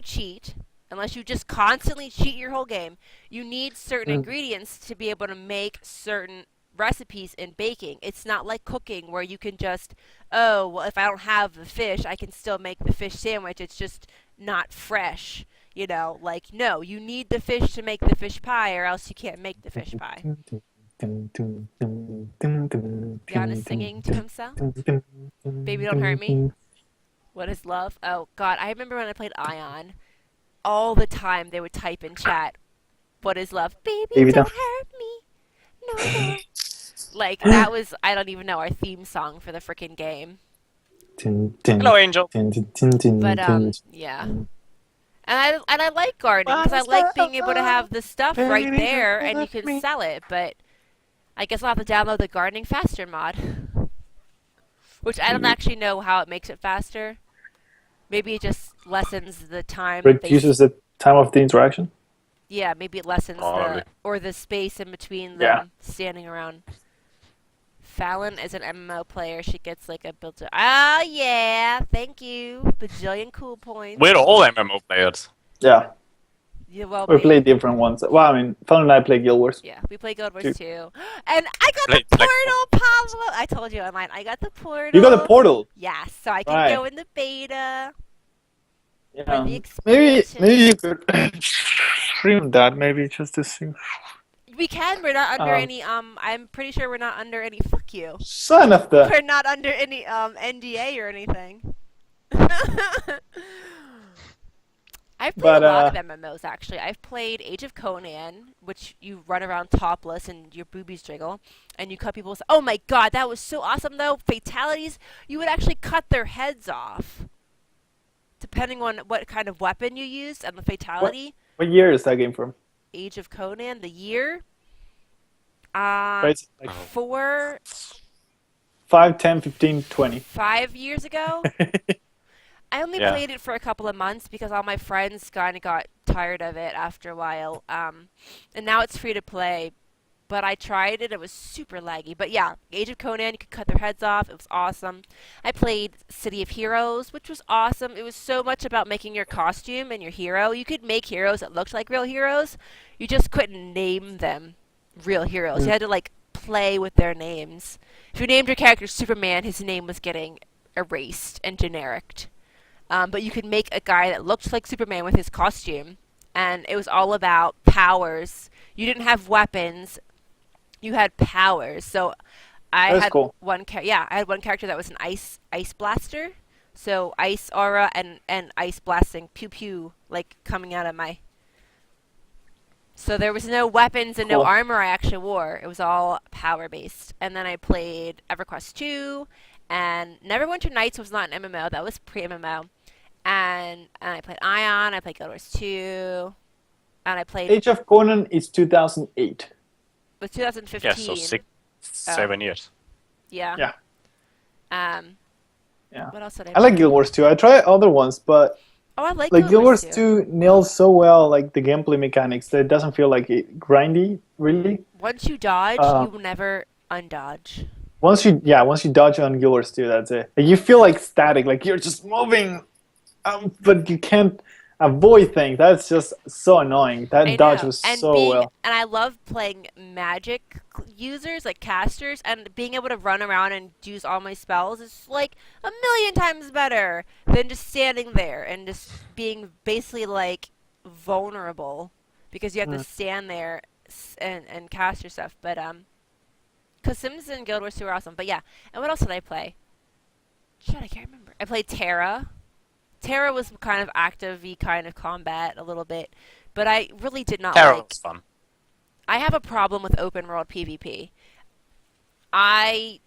just constantly cheat your whole game, you need certain Mm. ingredients to be able to make certain recipes in baking. It's not like cooking where you can just, oh, well, if I don't have the fish, I can still make the fish sandwich. It's just not fresh. Like, no, you need the fish to make the fish pie, or else you can't make the fish pie. Jan is singing to himself. Baby, don't hurt me. What is love? Oh, God. I remember when I played Ion, all the time they would type in chat, what is love? Baby, Baby, don't don't. hurt me no more. Like, that was, I don't even know, our theme song for the freaking game. Hello, Angel. But, yeah. And I like gardening, because I like being able to have the stuff right there, and you can sell it, but I guess I'll have to download the Gardening Faster mod. Which I don't actually know how it makes it faster. Maybe it just lessens the time. Reduces the time of the interaction. Yeah, maybe it lessens Probably. the space in between them Yeah. standing around. Fallon is an MMO player. She gets like a built-in. Oh yeah, thank you. Bajillion cool points. We're all MMO players. Yeah. Yeah, well, Or play maybe. different ones? Well, I mean, Fallon and I play Guild Wars. Yeah, we play Guild Wars Too. 2. And I got the Like, portal, Pablo! I told you online, I got the You got a portal. portal, Yeah, so I can right? go in the beta for Yeah. the Maybe expansion. you could stream that. Maybe just to see. We can, we're not under Um, any, I'm pretty sure we're not under any, fuck you. son of the. We're not under any, NDA or anything. I've played But a lot of MMOs actually. I've played Age of Conan, which you run around topless and your boobies jiggle, and you cut people's. Oh my god, that was so awesome though! Fatalities, you would actually cut their heads off, depending on what kind of weapon you used and the fatality. what year is that game from? Age of Conan, the year, Right, like four, 5, 10, 15, 20. 5 years ago. I only Yeah. played it for a couple of months because all my friends kind of got tired of it after a while. And now it's free to play. But I tried it; it was super laggy. But yeah, Age of Conan, you could cut their heads off. It was awesome. I played City of Heroes, which was awesome. It was so much about making your costume and your hero. You could make heroes that looked like real heroes. You just couldn't name them real heroes. You had to like play with their names. If you named your character Superman, his name was getting erased and generic. But you could make a guy that looked like Superman with his costume, and it was all about powers. You didn't have weapons; you had powers. So I That's had cool. I had one character that was an ice blaster. So ice aura and ice blasting, pew pew, like coming out of my. So there was no weapons and no Cool. armor I actually wore. It was all power based. And then I played Everquest 2, and Neverwinter Nights was not an MMO. That was pre-MMO. And I played Ion. I played Guild Wars 2, and I played Age of Conan is 2008. with 2015. Yeah, so 7 years. Yeah. Yeah. Um. Yeah. What else did I? I like play? Guild Wars 2. I tried other ones, but Oh, I like like Guild Wars 2. 2 nails so well like the gameplay mechanics that it doesn't feel like it grindy really. Once you dodge, Uh, you will never undodge. once you dodge on Guild Wars 2, that's it. Like, you feel like static, like you're just moving, but you can't avoid things. That's just so annoying. That I dodge know. was And so being well. and I love playing magic users like casters, and being able to run around and use all my spells is like a million times better than just standing there and just being basically like vulnerable because you have to stand there and cast your stuff. But cuz Sims and Guild Wars 2 are awesome. But yeah. And what else did I play? Shit, I can't remember. I played Terra. Terra was kind of active-y kind of combat a little bit, but I really did not Terror like. was fun. I have a problem with open world PvP. I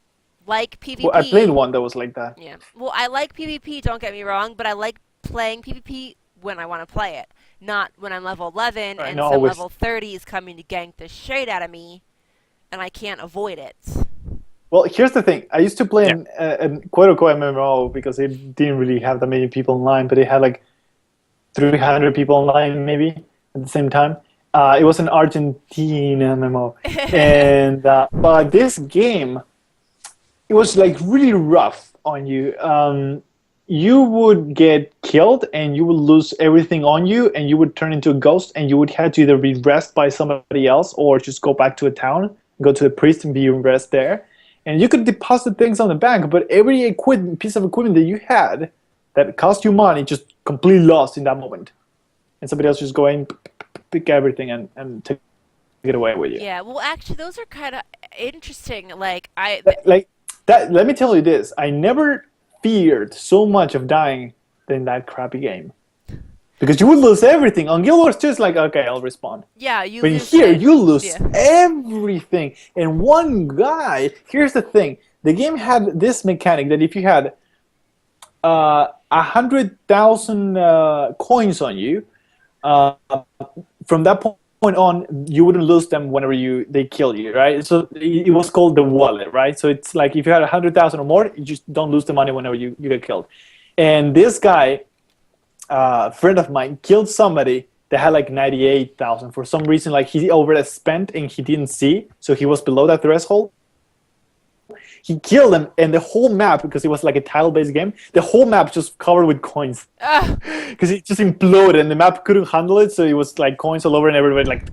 like PvP. Well, I played one that was like that. Yeah. Well, I like PvP, don't get me wrong, but I like playing PvP when I want to play it, not when I'm level 11 Right, and not some always. level 30 is coming to gank the shit out of me, and I can't avoid it. Well, here's the thing. I used to play Yeah. an quote-unquote MMO because it didn't really have that many people online, but it had like 300 people online maybe at the same time. It was an Argentine MMO. And but this game, it was like really rough on you. You would get killed and you would lose everything on you and you would turn into a ghost and you would have to either be rested by somebody else or just go back to a town, go to the priest and be rested there. And you could deposit things on the bank, but every piece of equipment that you had that cost you money just completely lost in that moment. And somebody else just go in, pick everything and take it away with you. Yeah, well, actually, those are kind of interesting. Like, Like that. Let me tell you this: I never feared so much of dying than that crappy game, because you would lose everything. On Guild Wars 2, it's like, okay, I'll respawn. yeah, you But lose here, it. you lose Yeah. everything. And one guy. Here's the thing: the game had this mechanic that if you had 100,000 coins on you, from that point on, you wouldn't lose them whenever they kill you, right? So it was called the wallet, right? So it's like if you had 100,000 or more, you just don't lose the money whenever you get killed. And this guy, a friend of mine, killed somebody that had like 98,000 for some reason. Like he overspent and he didn't see, so he was below that threshold. he killed them, and the whole map, because it was like a tile-based game, the whole map just covered with coins. Ugh. Because it just imploded, and the map couldn't handle it, so it was like coins all over, and everybody like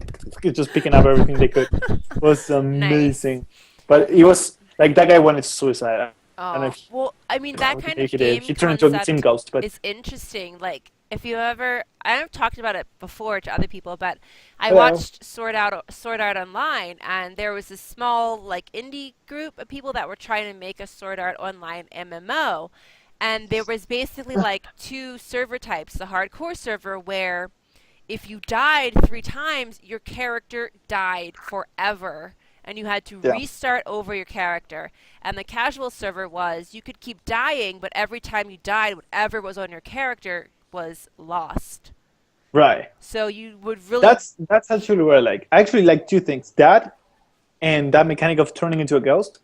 just picking up everything they could. It was amazing. Nice. But it was like that guy wanted suicide. I don't know Oh, if well, I mean, you that know, kind of he did. game He turned into a concept sim ghost, but is interesting. Like, if you ever, I've talked about it before to other people, but I Hello. watched Sword Art Online, and there was this small, like, indie group of people that were trying to make a Sword Art Online MMO. And there was basically, like, two server types. The hardcore server, where if you died 3 times, your character died forever. And you had to Yeah. restart over your character. And the casual server was you could keep dying, but every time you died, whatever was on your character was lost. right. So you would really. That's actually what I like. I actually like two things: that and that mechanic of turning into a ghost.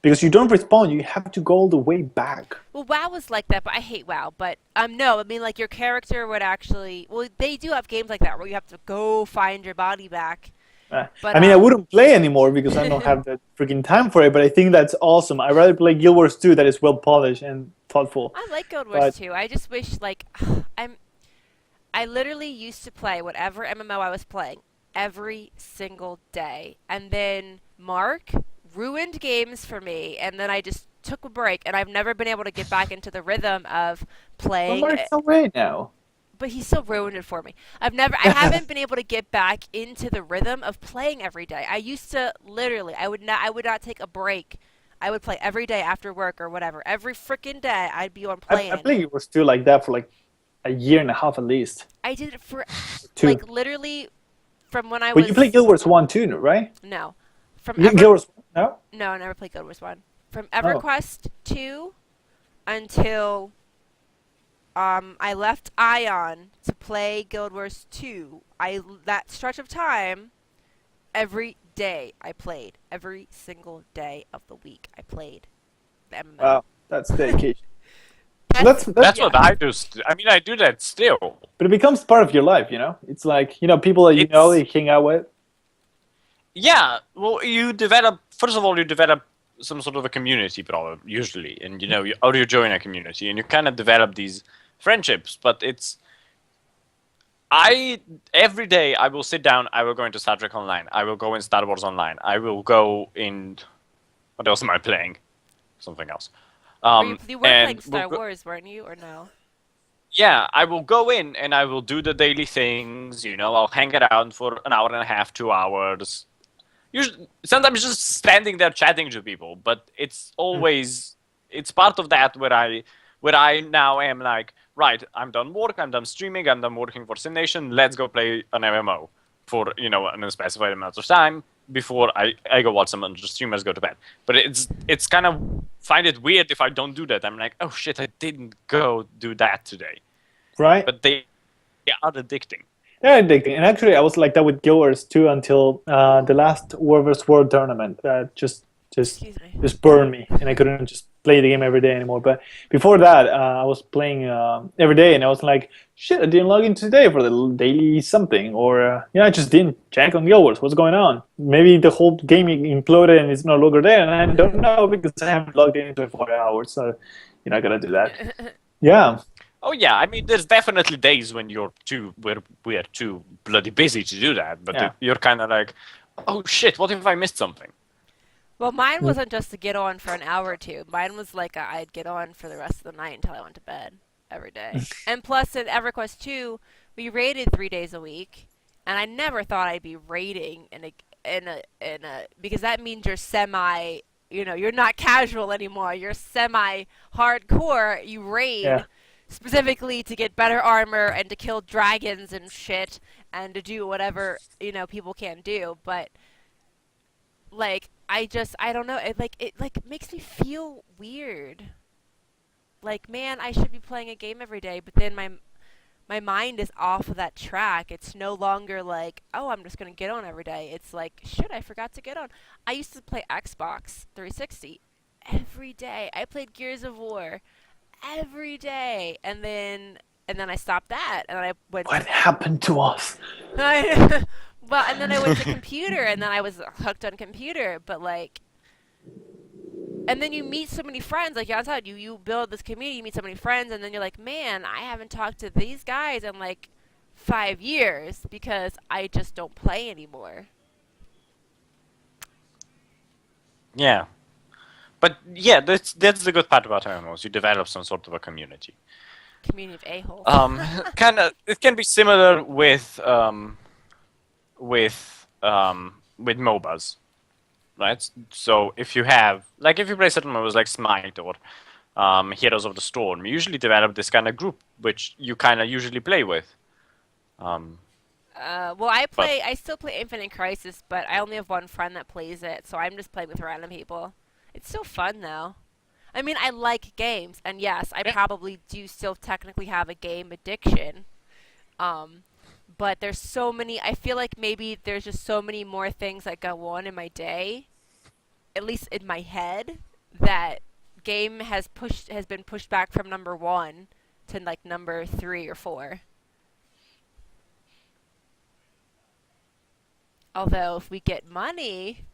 Because you don't respawn, you have to go all the way back. Well, WoW was like that, but I hate WoW. But no, I mean, like, your character would actually. Well, they do have games like that where you have to go find your body back. But, I mean, I wouldn't play anymore because I don't have the freaking time for it. But I think that's awesome. I'd rather play Guild Wars 2 that is well polished and thoughtful. I like Guild Wars 2. I just wish, like, I literally used to play whatever MMO I was playing every single day. And then Mark ruined games for me, and then I just took a break, and I've never been able to get back into the rhythm of playing. Well, Mark's away now. But he still ruined it for me. I haven't been able to get back into the rhythm of playing every day. I used to literally, I would not take a break. I would play every day after work or whatever. Every freaking day, I'd be on playing. I played Guild Wars 2 like that for like a year and a half at least. I did it for, Two. like, literally from when I But was. you played Guild Wars 1 too, right? No. From Guild Wars 1? No? No, I never played Guild Wars 1. From EverQuest 2 until I left Ion to play Guild Wars 2. That stretch of time, every day I played. Every single day of the week I played the MMO. Wow, that's dedication. That's That's yeah. what I do. I mean, I do that still. But it becomes part of your life, you know? It's like, you know, people that you know, you hang out with. Yeah, well, you develop. First of all, you develop some sort of a community, probably usually, and or you join a community, and you kind of develop these friendships. But every day I will sit down. I will go into Star Trek Online. I will go in Star Wars Online. I will go in. What else am I playing? Something else. You were playing Star Wars, weren't you, or no? Yeah, I will go in and I will do the daily things. I'll hang around for an hour and a half, 2 hours. Usually, sometimes just standing there chatting to people, but it's always it's part of that where I now am like, right, I'm done work, I'm done streaming, I'm done working for SimNation. Let's go play an MMO for an unspecified amount of time before I go watch some other streamers go to bed. But it's kind of find it weird if I don't do that. I'm like, oh shit, I didn't go do that today. Right? But they are addicting. They're addicting. And actually, I was like that with Guild Wars 2 until the last World vs. World tournament. Just burned me, and I couldn't just play the game every day anymore. But before that, I was playing every day, and I was like, shit, I didn't log in today for the daily something, or I just didn't check on Guild Wars. What's going on? Maybe the whole game imploded and it's no longer there, and I don't know because I haven't logged in 24 hours. So, I gotta do that. Yeah. Oh yeah, I mean, there's definitely days when we're too bloody busy to do that, but you're kind of like, oh shit, what if I missed something? Well, mine wasn't just to get on for an hour or two. Mine was like I'd get on for the rest of the night until I went to bed every day. And plus, in EverQuest 2, we raided 3 days a week, and I never thought I'd be raiding in a because that means you're semi, you're not casual anymore. You're semi hardcore. You raid. Yeah. Specifically to get better armor and to kill dragons and shit and to do whatever people can't do, but like I don't know, it makes me feel weird. Like, man, I should be playing a game every day, but then my mind is off of that track. It's no longer like, oh, I'm just gonna get on every day. It's like, shit, I forgot to get on. I used to play Xbox 360 every day. I played Gears of War every day, and then I stopped that, and I went. What happened to us? Well, and then I went to computer, and then I was hooked on computer. But like, and then you meet so many friends. Like Jan said, you build this community, you meet so many friends, and then you're like, man, I haven't talked to these guys in like 5 years because I just don't play anymore. Yeah. But yeah, that's the good part about MMOs. You develop some sort of a community. Community of a-holes. Kind of. It can be similar with MOBAs, right? So if you have, like, if you play certain MOBAs like Smite or Heroes of the Storm, you usually develop this kind of group which you kind of usually play with. Well, I still play Infinite Crisis, but I only have one friend that plays it, so I'm just playing with random people. It's still fun, though. I mean, I like games, and yes, I probably do still technically have a game addiction. But there's so many, I feel like maybe there's just so many more things that go on in my day, at least in my head, that game has been pushed back from number 1 to like number 3 or 4. Although, if we get money,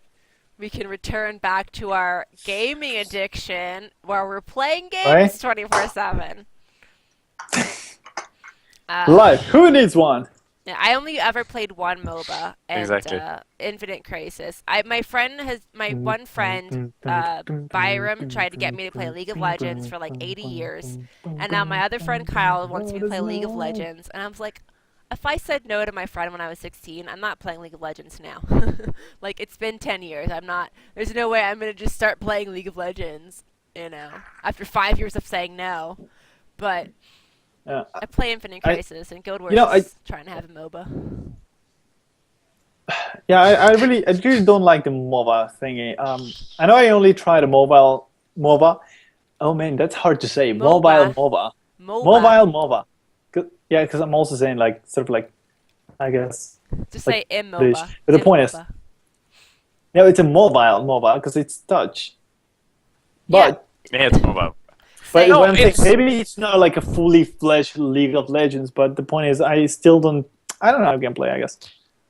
we can return back to our gaming addiction where we're playing games 24/7. Life, who needs one? Yeah, I only ever played one MOBA, and Exactly. Infinite Crisis. My one friend, Byram, tried to get me to play League of Legends for like 80 years, and now my other friend Kyle wants me to play League of Legends, and I was like, if I said no to my friend when I was 16, I'm not playing League of Legends now. Like, it's been 10 years. There's no way I'm going to just start playing League of Legends, after 5 years of saying no. But I play Infinite Crisis, and Guild Wars is trying to have a MOBA. Yeah, I really don't like the MOBA thingy. I know I only tried a mobile MOBA. Oh man, that's hard to say. Mobile MOBA. Mobile MOBA. Yeah, because I'm also saying like sort of like, I guess. Just like, say MMOBA. But the point is, yeah, it's a mobile MOBA because it's Dutch. But yeah, it's mobile. But maybe it's not like a fully fledged League of Legends. But the point is, I don't know how you can play, I guess.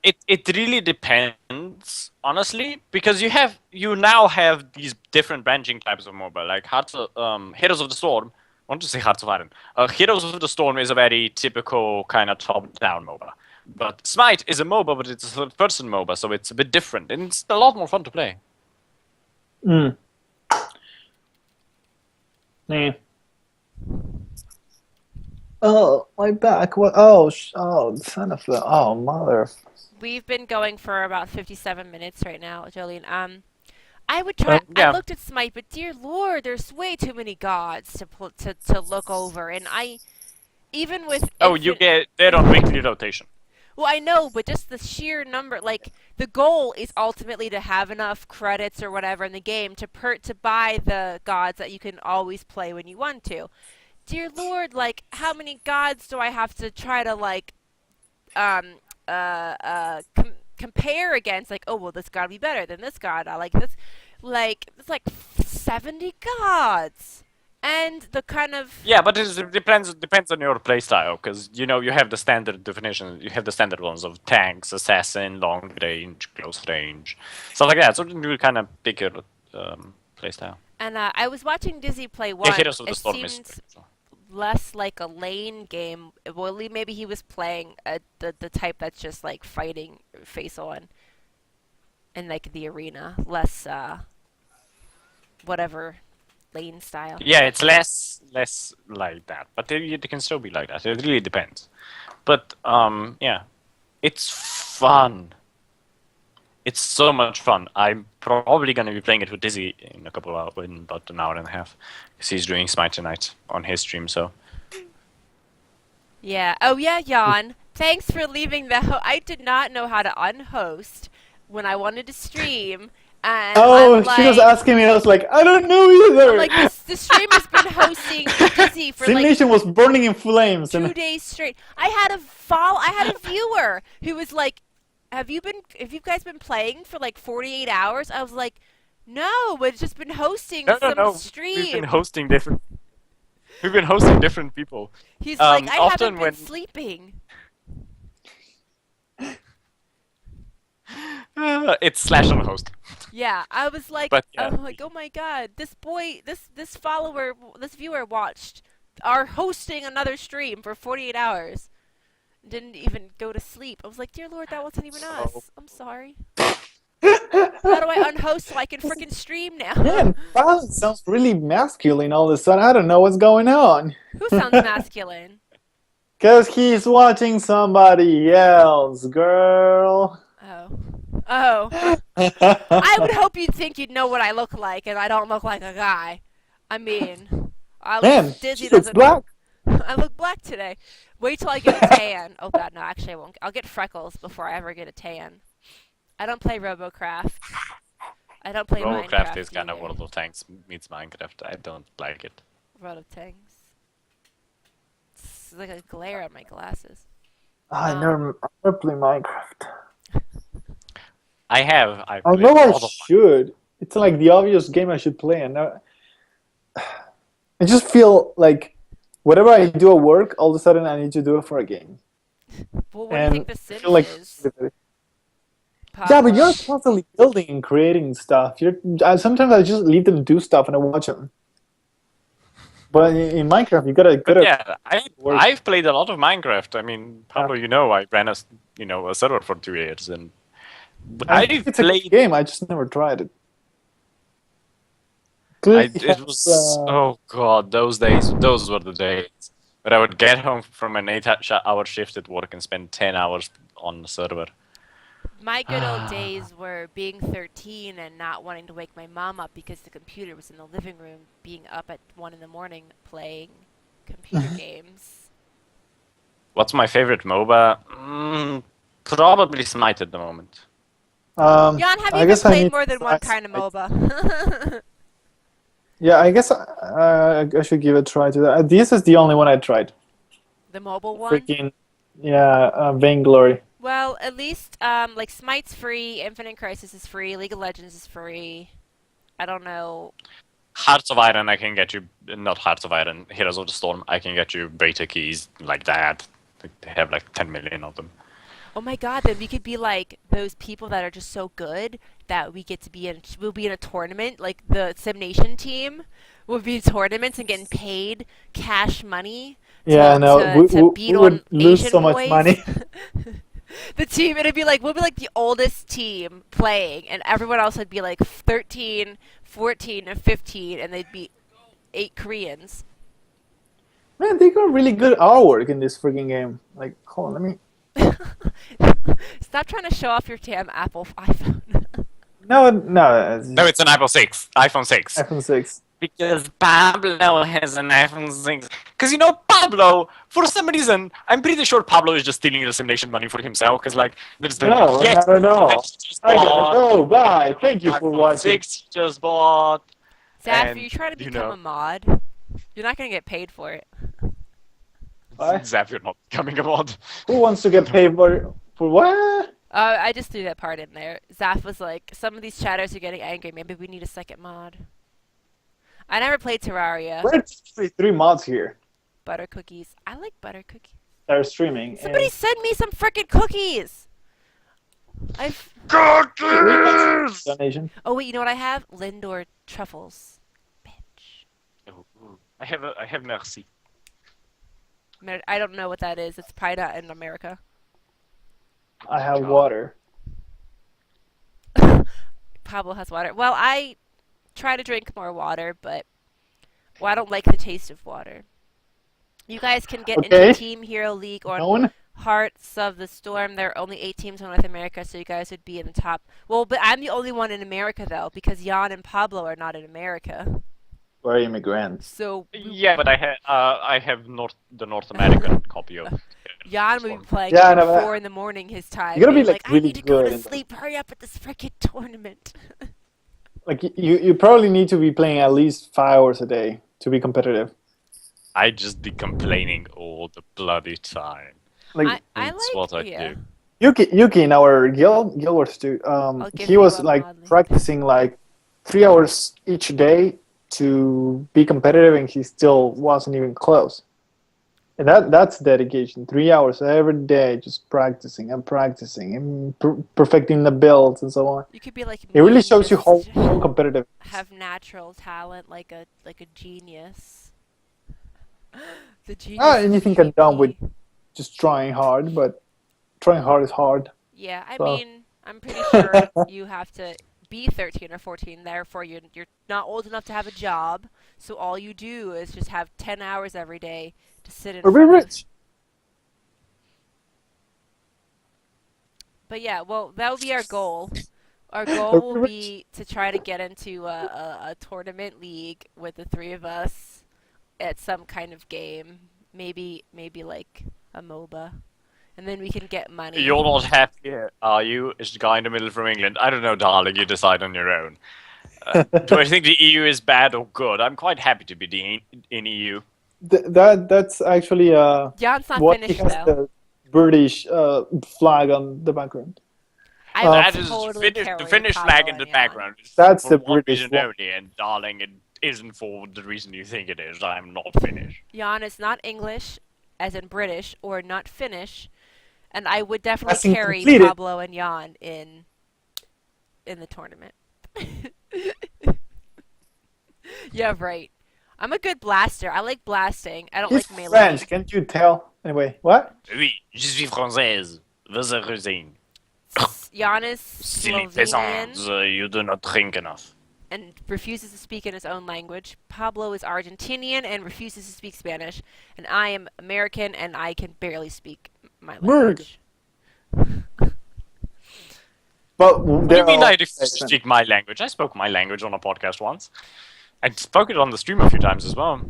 It really depends, honestly, because you now have these different branching types of MOBA, like Heroes of the Storm. I want to say Hearts of Iron. Heroes of the Storm is a very typical kind of top-down MOBA. But Smite is a MOBA, but it's a third-person MOBA, so it's a bit different. And it's a lot more fun to play. Yeah. Oh, my back. What? Oh, son of a... Oh, mother. We've been going for about 57 minutes right now, Jolene. I would try. I looked at Smite, but dear Lord, there's way too many gods to look over, and even with. You get they're on weekly rotation. Well, I know, but just the sheer number, like the goal is ultimately to have enough credits or whatever in the game to buy the gods that you can always play when you want to. Dear Lord, like how many gods do I have to try to like compare against, like, oh, well, this god would be better than this god. I like this. Like, it's like 70 gods. And the kind of... Yeah, but it depends on your playstyle, because, you have the standard definition, you have the standard ones of tanks, assassin, long range, close range, stuff like that. So you kind of pick your playstyle. And I was watching Dizzy play one. Heroes of the Storm seemed less like a lane game. Well, maybe he was playing the type that's just like fighting face on in like the arena, less whatever lane style. Yeah, it's less like that, but it can still be like that. It really depends. But yeah, it's fun. It's so much fun. I'm probably gonna be playing it with Dizzy in about an hour and a half, because he's doing Smite tonight on his stream. So. Yeah. Oh yeah, Jan. Thanks for leaving the. I did not know how to unhost when I wanted to stream. And she was asking me. I was like, I don't know either. Like the stream has been hosting Dizzy for SimNation was burning in flames. 2 days straight. I had a viewer who was like, Have you guys been playing for like 48 hours? I was like, no, but it's just been hosting some stream. We've been hosting different people. He's like, I haven't been sleeping. It's slash on host. Yeah, I was like, But yeah, oh my god, this follower, this viewer watched are hosting another stream for 48 hours. Didn't even go to sleep. I was like, dear lord, that wasn't even so us. I'm sorry. How do I unhost so I can freaking stream now? Man, Violet sounds really masculine all of a sudden. I don't know what's going on. Who sounds masculine? Because he's watching somebody else, girl. Oh. Oh. I would hope you'd think you'd know what I look like, and I don't look like a guy. I mean, at Man, least she Dizzy looks doesn't. black. I look black today. Wait till I get a tan. Oh god, no, actually I won't. I'll get freckles before I ever get a tan. I don't play RoboCraft. I don't play Robocraft Minecraft is kind of either. World of Tanks meets Minecraft. I don't like it. World of Tanks. It's like a glare on my glasses. I never play Minecraft. I I played know a I lot of should. It's like the obvious game I should play, and I just feel like whatever I do at work, all of a sudden I need to do it for a game. Well, what do you And think The I Sims feel like is? yeah, but Pablo? you're constantly building and creating stuff. Sometimes I just leave them do stuff and I watch them. But in Minecraft, you gotta But yeah, work. I've played a lot of Minecraft. I mean, Pablo, you know, I ran a server for 2 years, and I I've think it's a good played. game. I just never tried it. It was oh god, those days. Those were the days. But I would get home from an 8-hour shift at work and spend 10 hours on the server. My good old days were being 13 and not wanting to wake my mom up because the computer was in the living room, being up at 1 in the morning playing computer games. What's my favorite MOBA? Probably Smite at the moment. Jan, have you I ever guess I played need more to than try one kind of Smite. MOBA? Yeah, I guess I should give a try to that. This is the only one I tried. The mobile one? Freaking, yeah, Vainglory. Well, at least, like, Smite's free, Infinite Crisis is free, League of Legends is free. I don't know. Hearts of Iron, I can get you. Not Hearts of Iron, Heroes of the Storm, I can get you beta keys like that. They have like 10 million of them. Oh my god, then we could be like those people that are just so good that we get to be in, we'll be in a tournament, like the SimNation team will be in tournaments and getting paid cash money Yeah, no, to beat we on would lose Asian so much boys. money. The team, it'd be like, we'll be like the oldest team playing, and everyone else would be like 13, 14, and 15, and they'd be 8 Koreans. Man, they got really good artwork in this freaking game. Like, hold on, let me. Stop trying to show off your damn Apple iPhone. No, No, it's an iPhone 6. iPhone 6. iPhone 6. Because Pablo has an iPhone 6. Because you know, Pablo, for some reason, I'm pretty sure Pablo is just stealing the simulation money for himself. Because, like, there's the. No, Yes, I don't know. just I bought, gotta go. Bye. Thank you for iPhone watching. 6 he just bought. Zaf, And, are you trying to you become know. a mod? You're not gonna get paid for it. What? Zap, you're not becoming a mod. Who wants to get paid for what? I just threw that part in there. Zaf was like, some of these chatters are getting angry. Maybe we need a second mod. I never played Terraria. We're actually 3 mods here Butter cookies. I like butter cookies. that are streaming. Somebody send me some frickin' cookies! Cookies! Donation. Oh wait, you know what I have? Lindor truffles. Bitch. I have Merci. I don't know what that is. It's probably not in America. I have water. Pablo has water. Well, I try to drink more water, but I don't like the taste of water. You guys can get Okay. into Team Hero League or No one? Hearts of the Storm. There are only 8 teams in North America, so you guys would be in the top. Well, but I'm the only one in America, though, because Jan and Pablo are not in America. We're immigrants. So Yeah, but I have the North American copy of. Jan would be playing Yeah, at no, but 4 in the morning his time. you gotta be, being like, I really need to go good to in sleep. Hurry up at this freaking tournament. Like, you probably need to be playing at least 5 hours a day to be competitive. I just be complaining all the bloody time. Like, I That's like, what I yeah. do. Yuki in our guild wars too. give He you was a like mod link. practicing like 3 hours each day to be competitive, and he still wasn't even close. And that's dedication. 3 hours every day, just practicing and practicing and perfecting the builds and so on. You could be like It me really and shows you just how competitive it is. have natural talent like a genius. The genius is Anything can be done with GP. just trying hard, but trying hard is hard. Yeah, I So mean, I'm pretty sure you have to be 13 or 14. Therefore, you're not old enough to have a job. So all you do is just have 10 hours every day to sit in we're very front of. rich. But yeah, well, that would be our goal. Our goal We're will very rich. be to try to get into a tournament league with the three of us at some kind of game. Maybe like a MOBA. And then we can get money. You're not happy, are you? Is the guy in the middle from England? I don't know, darling. You decide on your own. Do I think the EU is bad or good? I'm quite happy to be in EU. That's actually Jan's not what he finished has though. the British flag on the background. I Uh, would That is totally the carry Finnish Pablo flag in and the Jan. background. It's That's for the one British reason flag. only, and darling, it isn't for the reason you think it is. I'm not Finnish. Jan is not English, as in British, or not Finnish, and I would As definitely in carry completed. Pablo and Jan in the tournament. Yeah, right. I'm a good blaster. I like blasting. I don't He's like melee. French, can't you tell? Anyway, what? Oui, je suis française. Vous êtes rosine. Jan is Silly Slovenian peasants, you do not drink enough. and refuses to speak in his own language. Pablo is Argentinian and refuses to speak Spanish. And I am American and I can barely speak my language. But What do you mean I refuse to speak my language? I spoke my language on a podcast once. I spoke it on the stream a few times as well.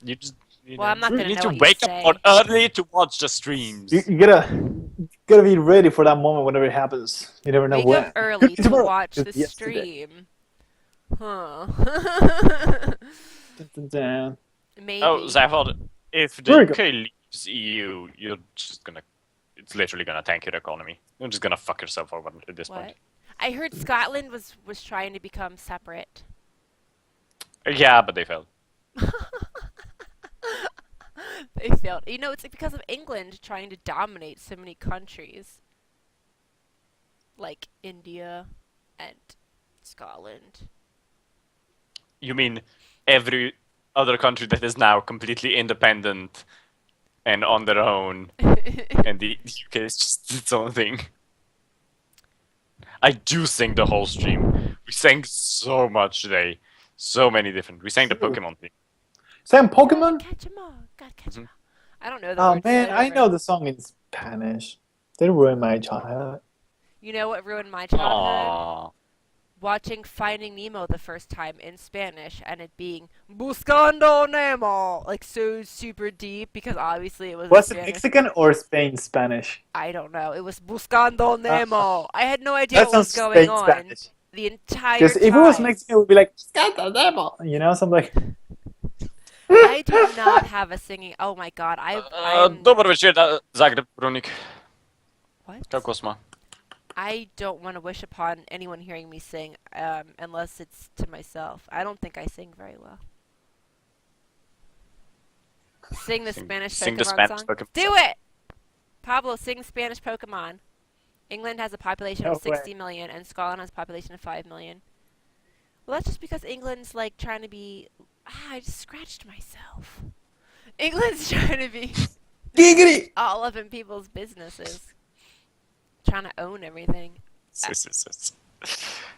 You just Well, I'm not you gonna need know to what you wake say. up early to watch the streams. You gotta be ready for that moment whenever it happens. You never know Wake when. up early to Tomorrow. watch the Yesterday. stream. Huh. Dun, dun, dun. Maybe. Oh, Zaphod, if the There we go. UK leaves EU, you're just gonna. It's literally gonna tank your economy. You're just gonna fuck yourself over at this What? point. I heard Scotland was trying to become separate. Yeah, but they failed. They failed. You know, it's because of England trying to dominate so many countries. Like India and Scotland. You mean every other country that is now completely independent and on their own, and the UK is just its own thing? I do sing the whole stream. We sang so much today. So many different. We sang the Pokemon theme. Sam Gotta Pokemon? catch 'em all. Gotta catch 'em Mhm. all. I don't know the Oh words. man, to it I over. know the song in Spanish. They ruined my childhood. You know what ruined my childhood? Aww. Watching Finding Nemo the first time in Spanish and it being Buscando Nemo, like so super deep because obviously it was Was in it Spanish. Mexican or Spain Spanish? I don't know. It was Buscando Nemo. I had no idea That what was sounds going Spain on Spanish. the entire Because if it was time. Mexican, it would be like, you know, something like. I do not have a singing. Oh my god, I'm. Добър вечер, Загреб, Броник. What? Kako smo? I don't want to wish upon anyone hearing me sing, unless it's to myself. I don't think I sing very well. Sing the Spanish Sing Pokemon the Spanish song. Pokemon Do song. it! Pablo, sing Spanish Pokemon. England has a population No of 60 way. million, and Scotland has a population of 5 million. Well, that's just because England's like trying to be. I just scratched myself. England's trying to be Giggity! all up in people's businesses, trying to own everything.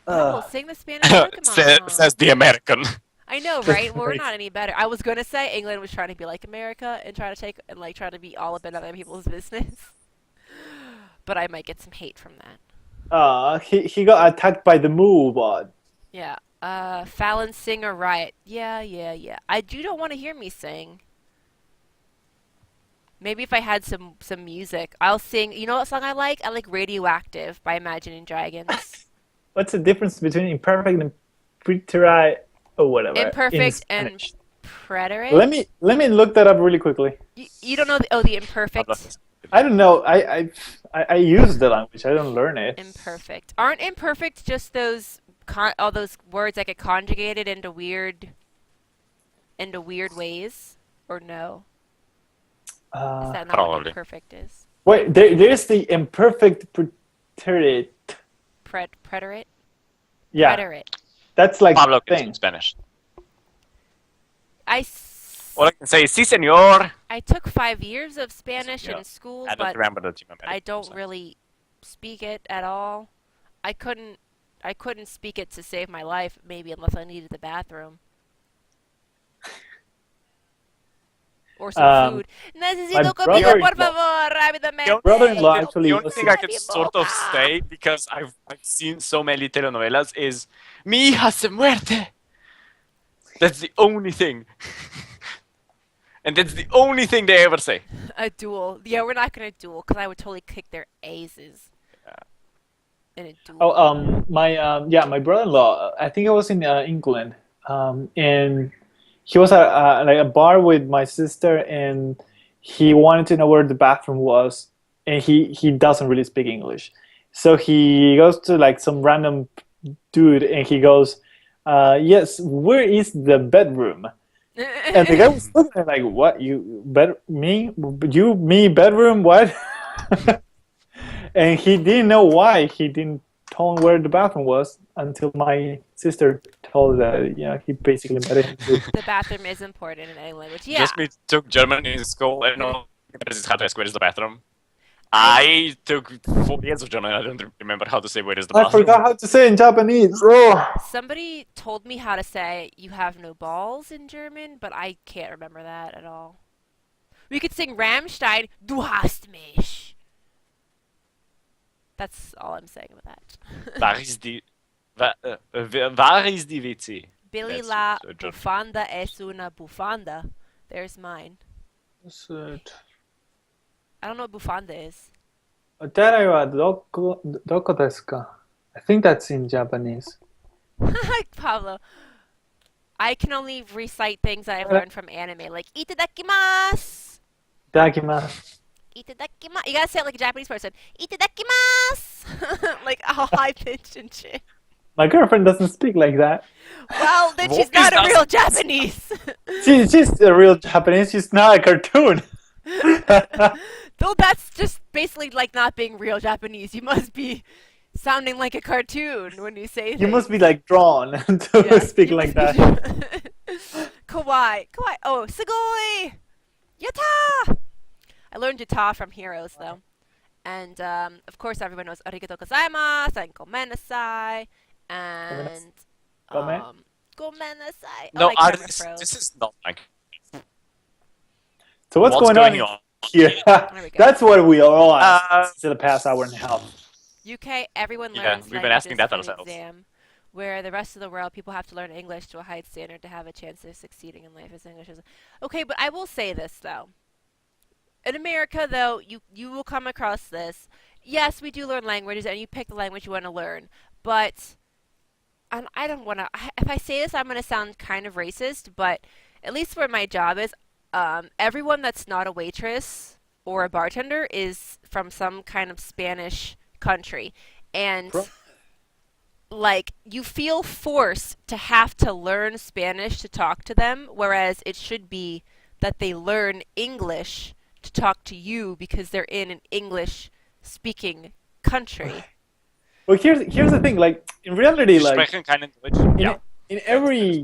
Pablo, sing the Spanish Pokemon song. Says the American. I know, right? Well, we're Right. not any better. I was gonna say England was trying to be like America and try to take and like try to be all up in other people's business, but I might get some hate from that. He got attacked by the moo bot. Yeah. Fallon Singer Riot. Yeah. You don't want to hear me sing. Maybe if I had some music, I'll sing. You know what song I like? I like Radioactive by Imagining Dragons. What's the difference between imperfect and preterite or whatever? in Imperfect and Spanish? preterite. Let me look that up really quickly. You don't know the imperfect. I don't know. I use the language. I don't learn it. Imperfect. Aren't imperfect just those all those words that get conjugated into weird ways, or no? Is Uh, that not what Probably. imperfect is? wait, there's the imperfect preterite. Preterite? Yeah, Preterite. that's like Pablo can speak thing. Spanish. I, All I s- can say is, sí, señor. I took 5 years of Sí, Spanish señor. in school, I don't but remember the Team I America don't accent. really speak it at all. I couldn't I couldn't speak it to save my life, maybe unless I needed the bathroom or some Um, food. my Necesito comida, por brother-in-law, favor, The only, rápidamente. brother-in-law the, actually the only was thing in. I Comida could mi sort of boca. say, because I've seen so many telenovelas, is Mi hija se muerte. That's the only thing. And that's the only thing they ever say. A duel. Yeah, we're not gonna duel because I would totally kick their asses in a Oh, duel. my brother-in-law. I think I was in England, and he was at like a bar with my sister, and he wanted to know where the bathroom was, and he doesn't really speak English, so he goes to like some random dude, and he goes, "Yes, where is the bedroom?" And the guy was looking at like, "What? You bed me? You me bedroom? What?" And he didn't know why he didn't tell him where the bathroom was until my sister told that, he basically met him with. The bathroom is important in any language. Yeah, Just me took German in school, and all is how to ask where is the bathroom. I I took 4 years of German, I don't remember how to say where is the I bathroom. forgot how to say in Japanese. Oh. somebody told me how to say "you have no balls" in German, but I can't remember that at all. We could sing Rammstein, "Du hast mich." That's all I'm saying about that. Where is the where is the WC? Billy That's la so German. bufanda es una bufanda. There's mine. What's it? I don't know what bufanda is. お手洗いはどこですか? I think that's in Japanese. Pablo, I can only recite things that I've learned from anime, like itadakimasu. Itadakimasu. Itadakimasu. You gotta say it like a Japanese person. Itadakimasu. Like all high pitched and shit. My girlfriend doesn't speak like that. Well, then What she's is not a that? real Japanese. She's a real Japanese. She's not a cartoon. Though that's just basically like not being real Japanese. You must be sounding like a cartoon when you say things. You must be like drawn to Yeah, speak you like must that. be- Kawaii. Kawaii. Oh, sugoi! Yatta! I learned yatta from Heroes, though. And, of course, everyone knows arigatou gozaimasu and gomenasai. And, gomenasai. No, my camera this froze. is not like So what's going going on on? here? There we go. That's what we all asked in the past hour and a half. UK, everyone Yeah, learns we've been asking that languages for the ourselves. exam, where the rest of the world, people have to learn English to a high standard to have a chance of succeeding in life as English is. Okay, but I will say this, though. In America, though, you will come across this. Yes, we do learn languages, and you pick the language you want to learn. But and I don't want to. If I say this, I'm going to sound kind of racist. But at least where my job is, everyone that's not a waitress or a bartender is from some kind of Spanish country, and like you feel forced to have to learn Spanish to talk to them, whereas it should be that they learn English to talk to you because they're in an English speaking country. Well, here's the thing. Like in reality, like Sprechen keinen Deutsch. Yeah. in every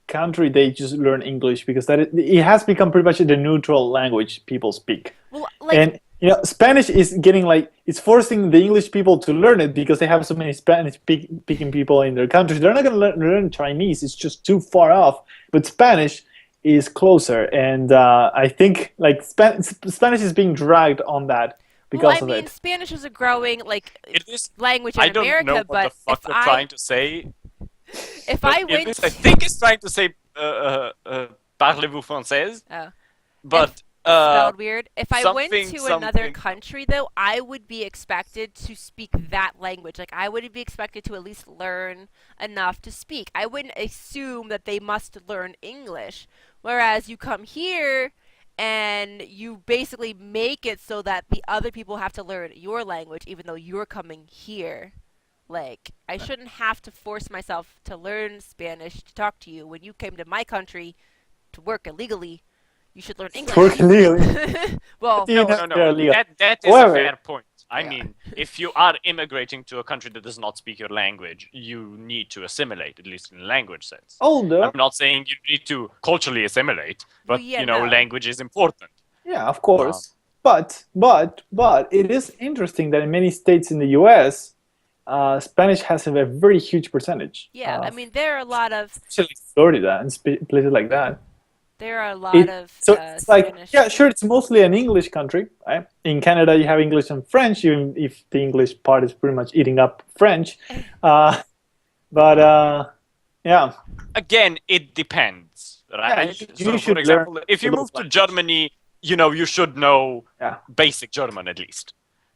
country, they just learn English because it has become pretty much the neutral language people speak. Well, like, And Spanish is getting like it's forcing the English people to learn it because they have so many Spanish speaking people in their countries. They're not going to learn Chinese; it's just too far off. But Spanish is closer, and I think like Spanish is being dragged on that because I of mean, it. Spanish is a growing It is. language in I don't America, know what but the fuck they're trying to say. if But I it went, is, I think it's trying to say parlez-vous française, oh, but spelled weird. If I went something- to another something- country, though, I would be expected to speak that language. Like, I would be expected to at least learn enough to speak. I wouldn't assume that they must learn English. Whereas you come here and you basically make it so that the other people have to learn your language, even though you're coming here. Like, I shouldn't have to force myself to learn Spanish to talk to you when you came to my country to work illegally. You should learn It's English. working legally. Well, You No, know no, no. they're legal. That is a However, fair point. I yeah. mean, if you are immigrating to a country that does not speak your language, you need to assimilate, at least in a language sense. although, I'm not saying you need to culturally assimilate, well, but yeah, no. language is important. yeah, of course. But it is interesting that in many states in the U.S., Spanish has a very huge percentage. Yeah, I mean, there are a lot of Especially Florida and places like that. It, So it's like, Spanish. yeah, sure, it's mostly an English country, right? In Canada, you have English and French, even if the English part is pretty much eating up French. But yeah, Again, it depends, right? you So, should for example, learn if you the move to language. Germany, you should know Yeah, basic German at least.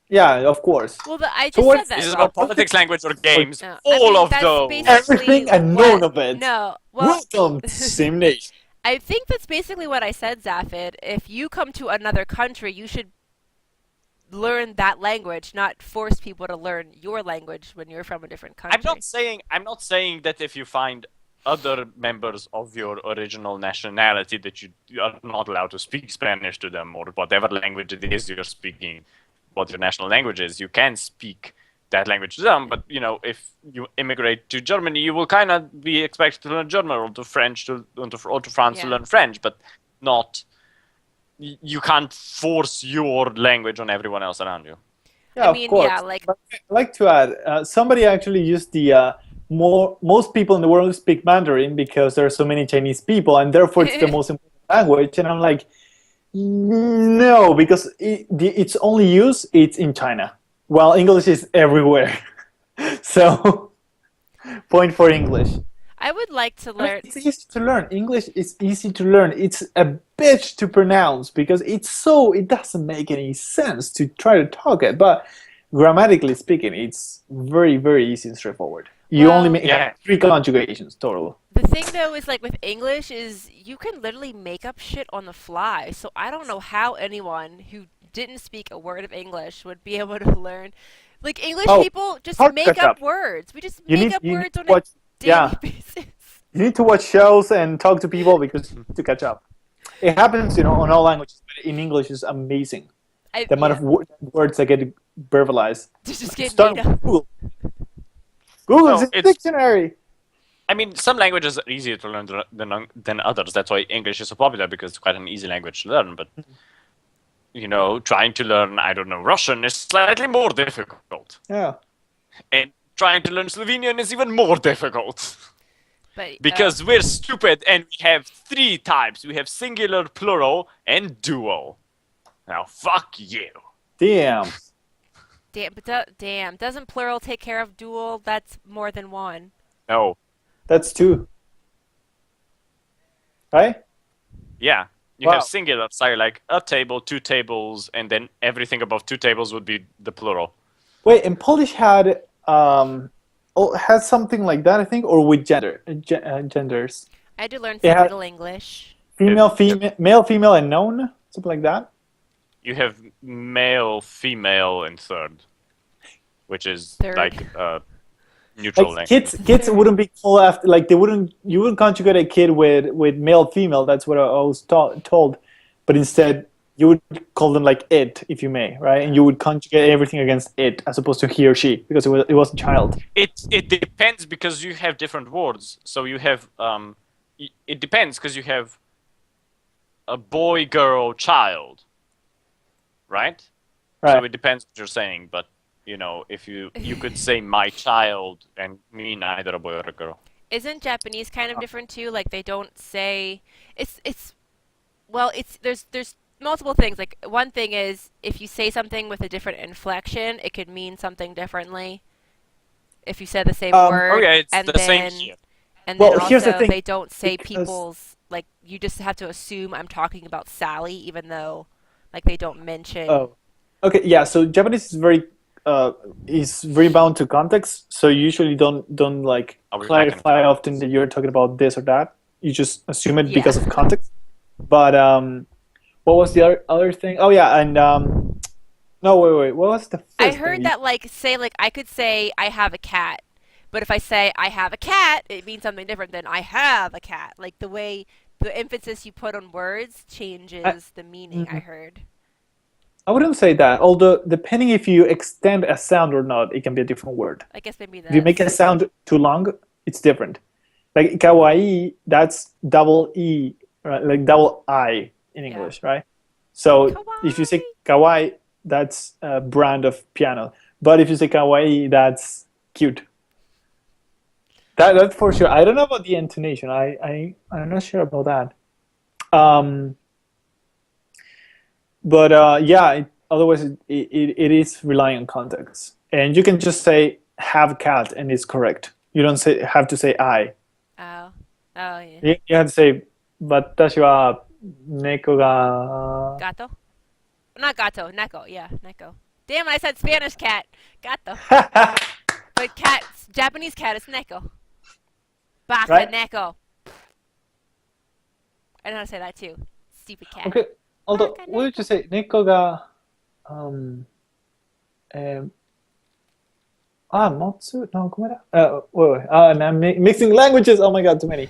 yeah, of course. Well, I So just what said that. This is Rob. about politics, language, or games. No, All I mean, of that's those. basically Everything and what, none of it. No, well, Welcome to SimNation. I think that's basically what I said, Zafid. If you come to another country, you should learn that language, not force people to learn your language when you're from a different country. I'm not saying that if you find other members of your original nationality that you are not allowed to speak Spanish to them or whatever language it is you're speaking, what your national language is, you can speak that language to them. But if you immigrate to Germany, you will kind of be expected to learn German or to French or to France to Yeah. learn French, but not. You can't force your language on everyone else around you. Yeah, mean, of course. yeah, like- But I'd like to add, somebody actually used the most people in the world speak Mandarin because there are so many Chinese people, and therefore it's the most important language. And I'm like, no, because its only use it's in China, while English is everywhere. So, point for English. I would like to learn. It's easy to learn. English is easy to learn. It's a bitch to pronounce because it doesn't make any sense to try to talk it. But grammatically speaking, it's very, very easy and straightforward. You Well- only make Yeah. 3 conjugations total. The thing though is like with English is you can literally make up shit on the fly. So I don't know how anyone who didn't speak a word of English would be able to learn. Like English Oh, people just hard make catch up up. words. We just You make need- up you need words to on watch- a daily yeah. basis. You need to watch shows and talk to people because to catch up. It happens, on all languages, but in English is amazing. The amount of words that get verbalized. just get Start made with up. Google. Google's No, in the it's- dictionary. I mean, some languages are easier to learn than others. That's why English is so popular, because it's quite an easy language to learn. But, trying to learn, I don't know, Russian is slightly more difficult. Yeah. And trying to learn Slovenian is even more difficult. But Because we're stupid and we have 3 types. We have singular, plural, and dual. Now, fuck you. Damn. damn, doesn't plural take care of dual? That's more than one. No. That's 2. Right? Yeah. You Wow. have singular, so like a table, 2 tables, and then everything above 2 tables would be the plural. Wait, and Polish had something like that, I think, or with genders. I had to learn It some had- Middle English. Male, female, and known, something like that. You have male, female, and third, which is Third. like neutral Like language. kids wouldn't be called after, like you wouldn't conjugate a kid with male, female. That's what I was told, but instead you would call them like it, if you may, right? And you would conjugate everything against it as opposed to he or she because it was a child. It depends because you have different words. So you have it depends because you have a boy, girl, child, right? Right. So it depends what you're saying, but if you could say my child and mean either a boy or a girl. Isn't Japanese kind Oh. of different too? Like they don't say it's there's multiple things. Like one thing is if you say something with a different inflection, it could mean something differently. If you said the same word, Oh yeah, it's and the then same here. and then Well, here's the also thing, they don't say because- people's like you just have to assume I'm talking about Sally, even though like they don't mention. Oh, okay, yeah. So Japanese is very bound to context. So you usually don't like I'll be back in clarify time. often that you're talking about this or that. You just assume it Yeah. because of context. But what was the other thing? Oh yeah, and no, wait. What was the first I thing heard you- that like say like I could say I have a cat, but if I say I have a cat, it means something different than I have a cat. Like the way the emphasis you put on words changes the meaning, I Mhm. heard. I wouldn't say that. Although depending if you extend a sound or not, it can be a different word. I guess maybe If you make a that's sound too long, it's different. Like kawaii, that's double E, right? Like double I in yeah. English, right? So if you say Kawaii. kawaii, that's a brand of piano. But if you say kawaii, that's cute. That's for sure. I don't know about the intonation. I'm not sure about that. Um, but yeah, otherwise it is relying on context. And you can just say have cat and it's correct. You don't say have to say I. Oh. Oh yeah. You have to say 私は猫が Gato? Not gato, neko. Yeah, neko. Damn, I said Spanish cat. Gato. But cat, Japanese cat is neko. Baka right? neko. I know how to say that too. Stupid cat. Okay. Although, Baka what did neko. you say? 猫が um um Motsu? No, come on. Wait. And I'm mixing languages. Oh my god, too many.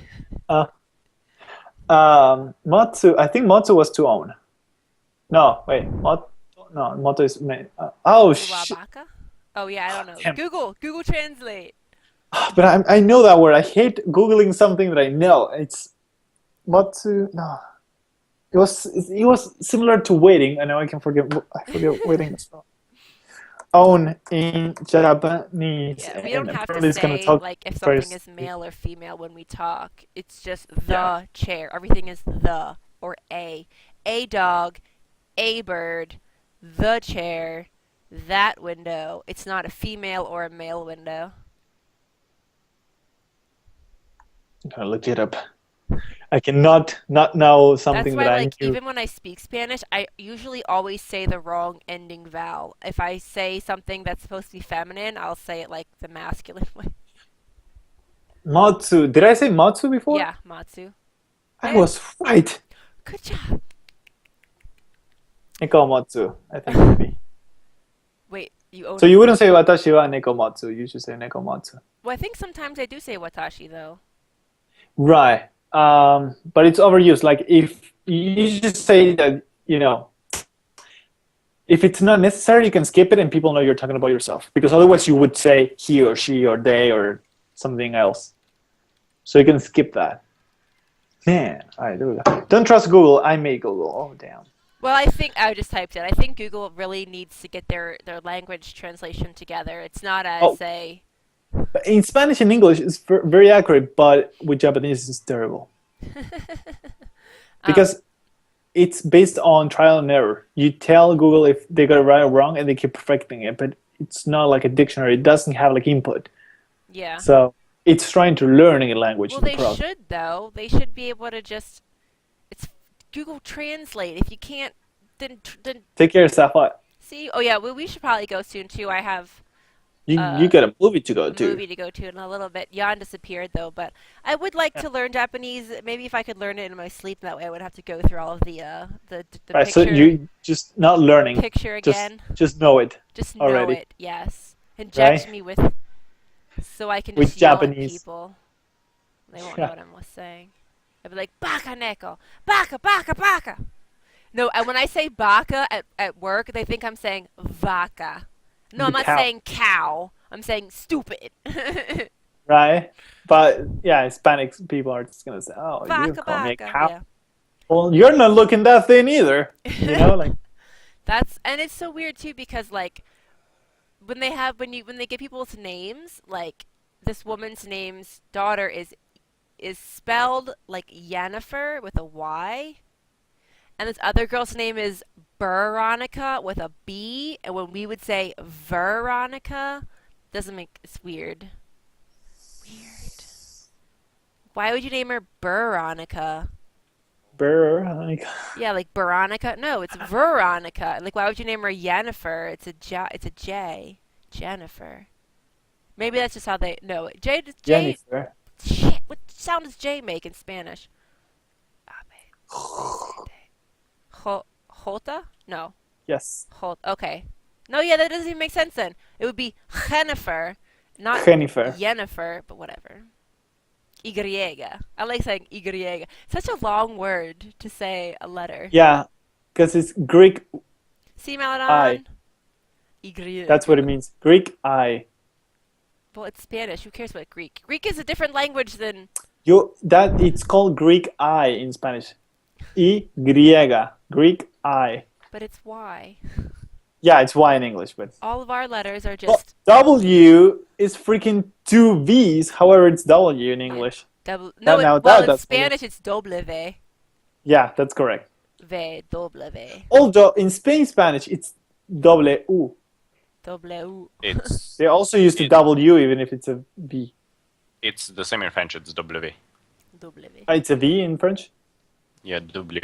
Uh, Motsu. I think Motsu was to own. No, wait. No, Motto is. Oh shit! Wabaka? Oh yeah, I don't know. Damn. Google Translate. But I know that word. I hate googling something that I know. It's Motsu. No, it was similar to waiting. I know I can forget. I forget waiting as well. Own in Japanese, Yeah, we and don't have to apparently it's gonna say talk like if something first. is male or female when we talk. It's just Yeah. the chair. Everything is the or a. A dog, a bird, the chair, that window. It's not a female or a male window. I'm gonna look it up. I cannot not know That's something that why, I like, knew. even when I speak Spanish, I usually always say the wrong ending vowel. If I say something that's supposed to be feminine, I'll say it like the masculine way. Matsu. Did I say Matsu before? Yeah, Matsu. I Eh, was right. good job. Nekomatsu, I think maybe. Wait, you own So a. you wouldn't say watashi wa nekomatsu. You should say nekomatsu. Well, I think sometimes I do say watashi, though. Right. But it's overused. Like if you just say that, if it's not necessary, you can skip it and people know you're talking about yourself. Because otherwise you would say he or she or they or something else. So you can skip that. Man, all right, there we go. Don't trust Google. I made Google. Oh, damn. Well, I think I just typed it. I think Google really needs to get their language translation together. It's not Oh, as a. in Spanish and English, it's very accurate, but with Japanese, it's terrible. um, Because it's based on trial and error. You tell Google if they got it right or wrong, and they keep perfecting it. But it's not like a dictionary. It doesn't have like input. yeah. So it's trying to learn a language Well, in the they process. should though. They should be able to just. It's Google Translate. If you can't, then Take care of stuff. What see. Oh yeah, well, we should probably go soon too. I have you uh, got a movie to go a to. movie to go to in a little bit. Jan disappeared though, but I would like Yeah. to learn Japanese. Maybe if I could learn it in my sleep, that way I would have to go through all of the Right. So picture you just not learning. picture Just again. just know it Just know already. it, yes. Inject Right. me with so I can With just yell at Japanese. people. They won't know Yeah. what I'm saying. I'd be like, Baka Neko! Baka, Baka, Baka! No, and when I say baka at work, they think I'm saying vaca. No, I'm The not cow. saying cow. I'm saying stupid. Right. But yeah, Hispanic people are just gonna say, "Oh, you Vaca, call me a vaca. cow." Yeah. Well, you're not looking that thin either. Like That's and it's so weird too because like when they give people's names, like this woman's name's daughter is spelled like Yennefer with a Y, and this other girl's name is Veronica with a B, and when we would say Veronica, doesn't make it's weird. Weird. Why would you name her Veronica? burr. Like, Yeah, like Veronica. No, it's Veronica. Like, why would you name her Yennefer? It's a J. Jennifer. Maybe that's just how they. No, J. Jennifer. Shit. What sound does J make in Spanish? Jota? No. Yes. Okay. No, yeah, that doesn't even make sense then. It would be Jennifer, not Jennifer. Yennefer, but whatever. Y. I like saying Y. Such a long word to say a letter. Yeah, because it's Greek See, I. Maladon? Y. That's what it means. Greek I. Well, it's Spanish. Who cares about Greek? Greek is a different language than. It's called Greek I in Spanish. Y, Greek I. But it's Y. Yeah, it's Y in English, but All of our letters are well, just W is freaking two V's. However, it's W in English. double. Now- No, now well, in that's Spanish it's W. Yeah, that's correct. W. Although in Spanish, it's W. W. It's They also use the It- W even if it's a V. it's the same in French. It's W. W. It's a V in French. Yeah, W.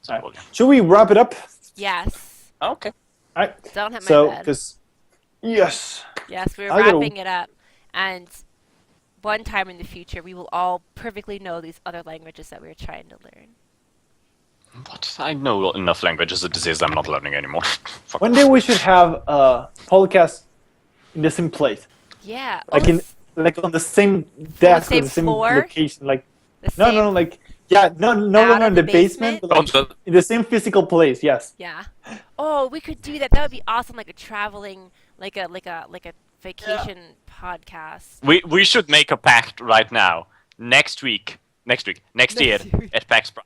All right. Should we wrap it up? Yes. Okay. All right. Don't hit my So, bed. because yes, Yes, we're I gotta- wrapping it up. And one time in the future, we will all perfectly know these other languages that we're trying to learn. But I know enough languages as it is. I'm not learning anymore. Fuck one off. day we should have a podcast in the same place, Yeah. like like on the same desk, same or the same floor? location. Like the no, same- like yeah, no Out longer of in the the basement, but On like the- in the same physical place. Yes. Yeah. Oh, we could do that. That would be awesome. Like a traveling, like a vacation podcast. we should make a pact right now. Next year Next year. at PAX Prime.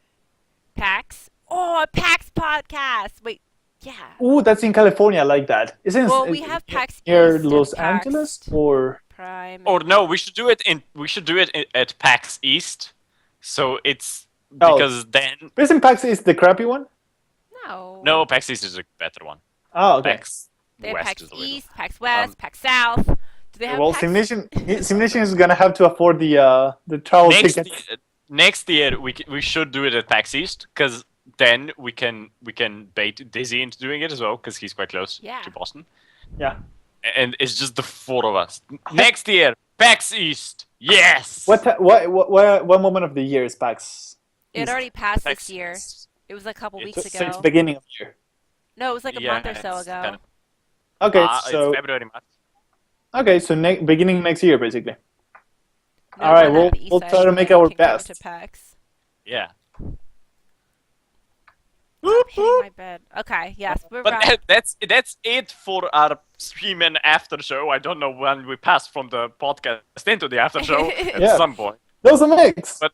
PAX. Oh, a PAX podcast. Wait. Yeah. Ooh, that's in California. I like that. Isn't Well, it we have PAX near East and Los PAX Angeles or? Prime. Or no, we should do it at PAX East. So it's Oh. because then Prison PAX is the crappy one. no, PAX East is a better one. Oh, okay. PAX They have West PAX is the way to go. East, PAX West, PAX South. Do they have Well, PAX? SimNation is gonna have to afford the travel tickets. Next year we should do it at PAX East because then we can bait Dizzy into doing it as well because he's quite close Yeah. to Boston, Yeah. and it's just the four of us. Next year, PAX East. Yes. What moment of the year is PAX? It East? already passed PAX this year. East. It was like a couple It's- weeks So ago. it's beginning of the year. No, it was like a month or so it's ago. kind of- Okay, it's so February, March. beginning next year basically. No, All right, not at the we'll East try Side, to make but we our can go best. To PAX. Yeah. I'm hitting my bed. Okay, yes, we're But right. that's it for our stream and after show. I don't know when we pass from the podcast into the after show at Yeah. some point. Those are mix. But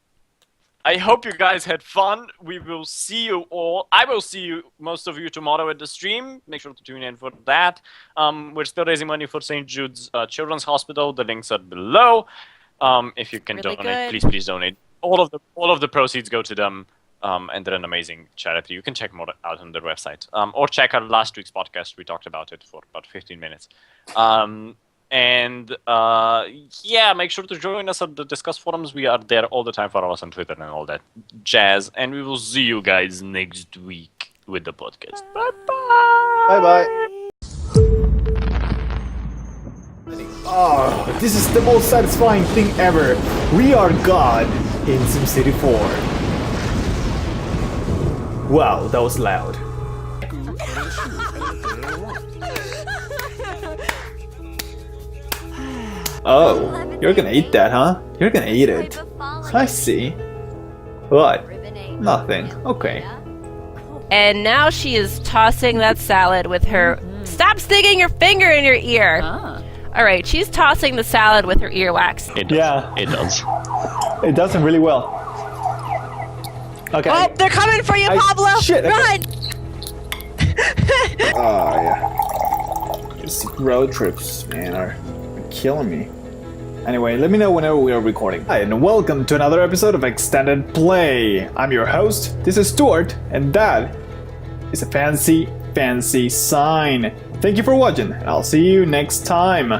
I hope you guys had fun. We will see you all. I will see you, most of you, tomorrow at the stream. Make sure to tune in for that. We're still raising money for St. Jude's Children's Hospital. The links are below. If you can Really donate, good. please donate. All of the proceeds go to them. And they're an amazing charity. You can check more out on their website. Or check out last week's podcast. We talked about it for about 15 minutes. Yeah, make sure to join us at the Discuss forums. We are there all the time. Follow us on Twitter and all that jazz. And we will see you guys next week with the podcast. Bye-bye. Bye bye. Oh, this is the most satisfying thing ever. We are God in SimCity 4. Wow, that was loud. Oh, you're gonna eat that, huh? You're gonna eat it. I see. What? Nothing. Okay. And now she is tossing that salad with her. Stop sticking your finger in your ear. All right, she's tossing the salad with her earwax. Yeah, It does. it does them really well. Okay. Oh, they're coming for you, I- Pablo! shit, I- Run! Oh, yeah. These road trips, man, are killing me. Anyway, let me know whenever we are recording. Hi, and welcome to another episode of Extended Play. I'm your host, this is Stuart, and that is a fancy, fancy sign. Thank you for watching, and I'll see you next time.